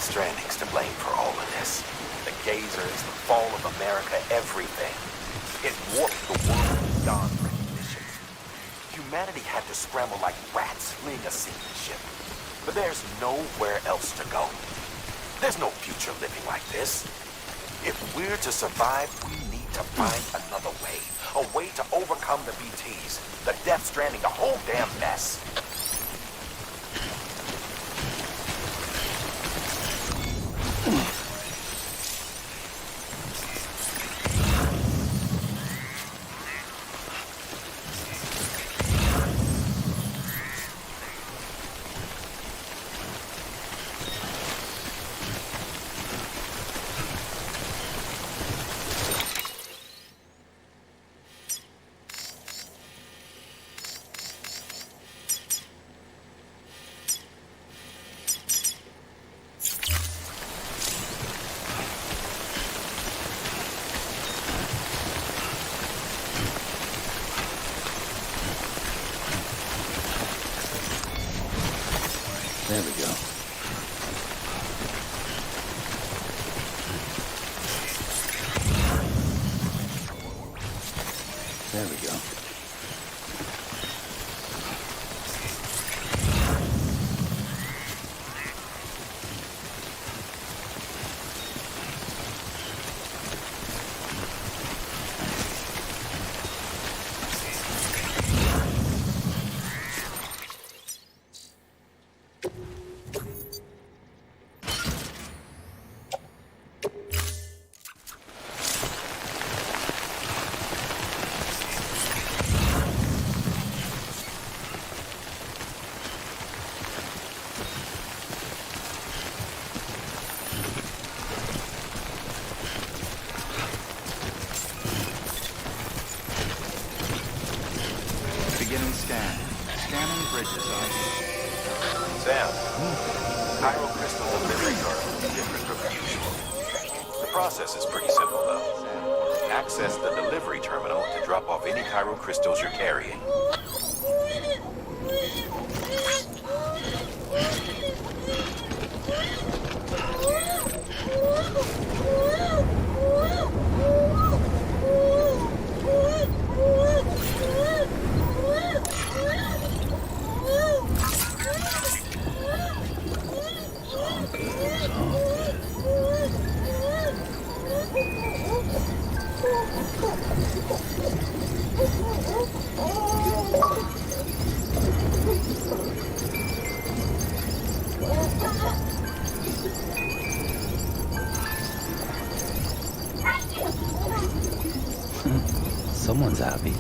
Stranding's to blame for all of this. The gazers, the fall of America, everything. It warped the world beyond recognition. Humanity had to scramble like rats fleeing a sinking ship. But there's nowhere else to go. There's no future living like this. If we're to survive, we need to find another way. A way to overcome the BTs, the Death Stranding, the whole damn mess. There we go. There we go. Beginning scan. Scanning bridges ID. Sam, Cairo Crystal delivery terminal is different from usual. The process is pretty simple, though. Access the delivery terminal to drop off any Cairo crystals you're carrying. Someone's happy.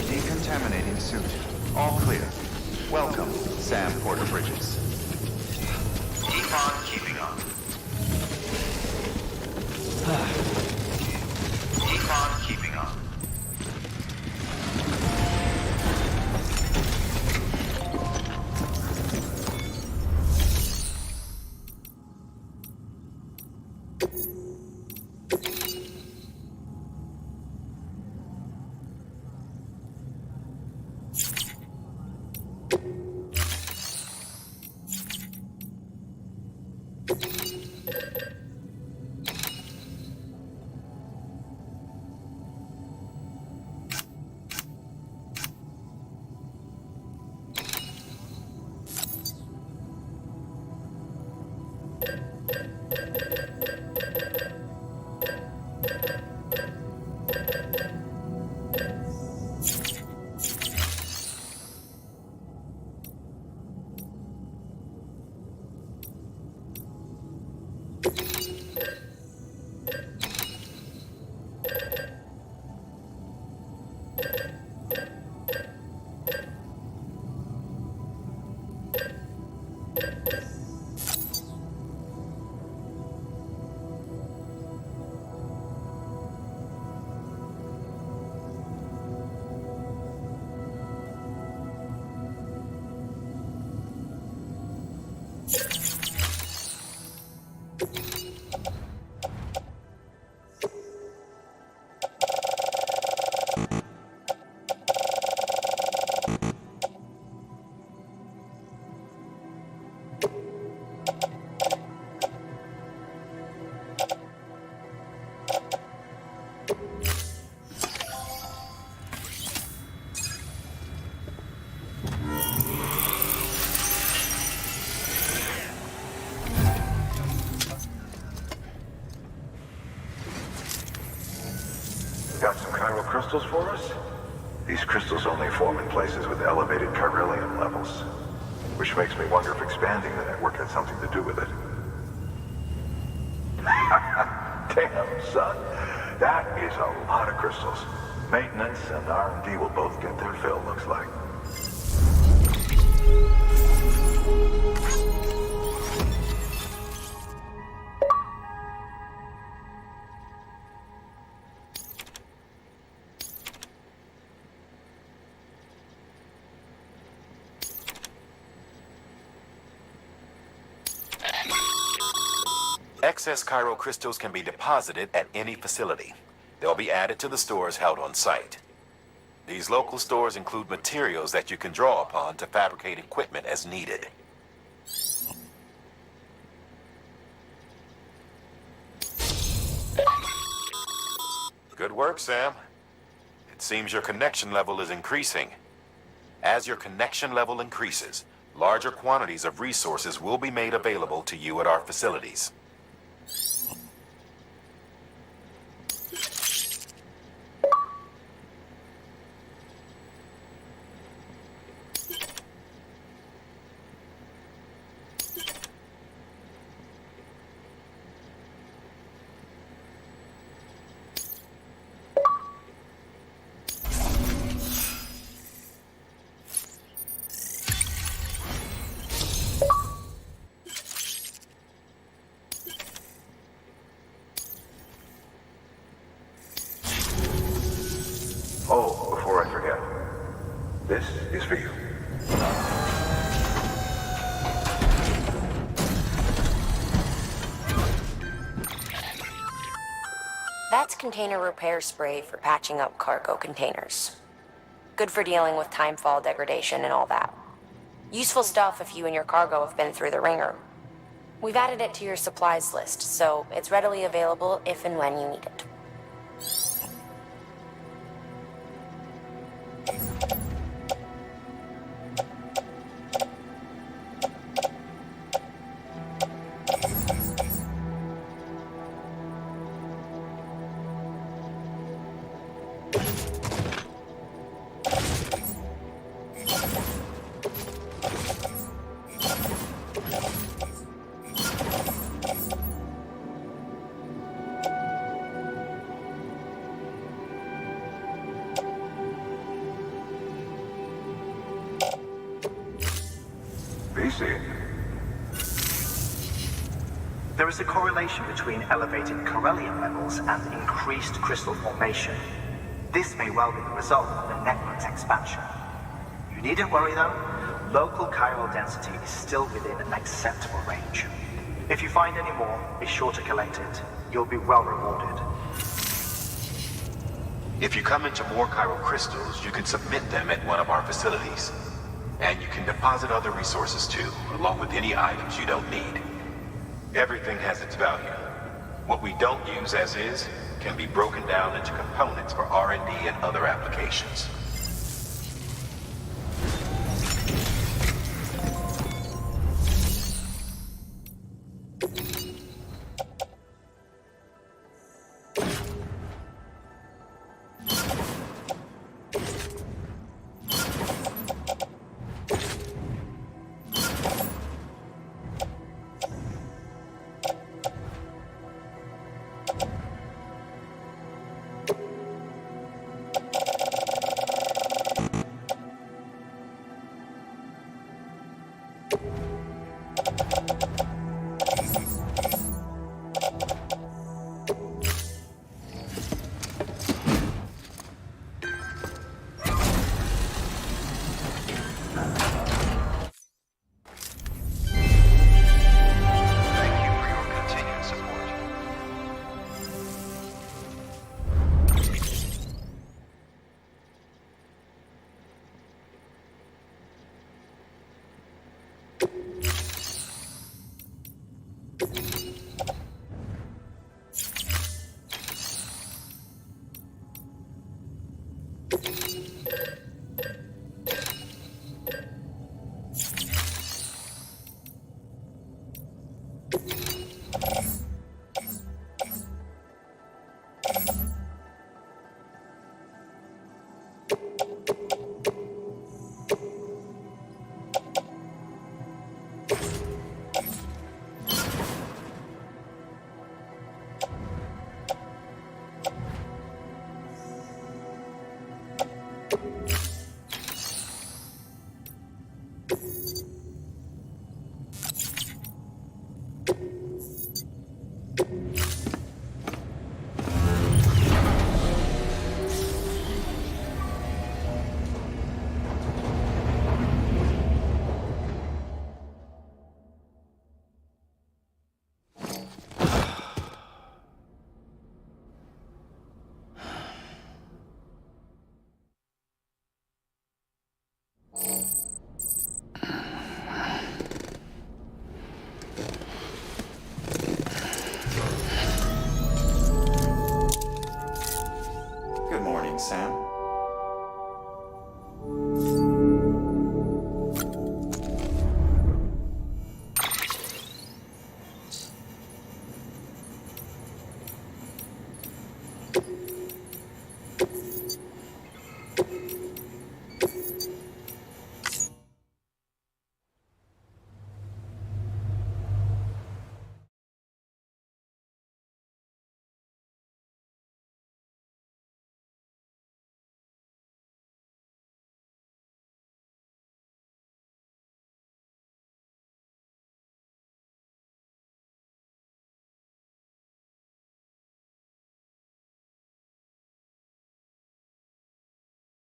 Decontaminating suit. All clear. Welcome, Sam Porter Bridges. Keep on keeping on. Keep on keeping on. Got some chiral crystals for us? These crystals only form in places with elevated chiralium levels, which makes me wonder if expanding the network had something to do with it. Damn, son. That is a lot of crystals. Maintenance and R&D will both get their fill, looks like. Excess Cairo crystals can be deposited at any facility. They'll be added to the stores held on site. These local stores include materials that you can draw upon to fabricate equipment as needed. Good work, Sam. It seems your connection level is increasing. As your connection level increases, larger quantities of resources will be made available to you at our facilities. This is for you. That's container repair spray for patching up cargo containers. Good for dealing with timefall degradation and all that. Useful stuff if you and your cargo have been through the ringer. We've added it to your supplies list, so it's readily available if and when you need it. VC. There is a correlation between elevated Corellium levels and increased crystal formation. This may well be the result of the network's expansion. You needn't worry though, local chiral density is still within an acceptable range. If you find any more, be sure to collect it. You'll be well rewarded. If you come into more chiral crystals, you can submit them at one of our facilities. And you can deposit other resources too, along with any items you don't need. Everything has its value. What we don't use as is can be broken down into components for R&D and other applications.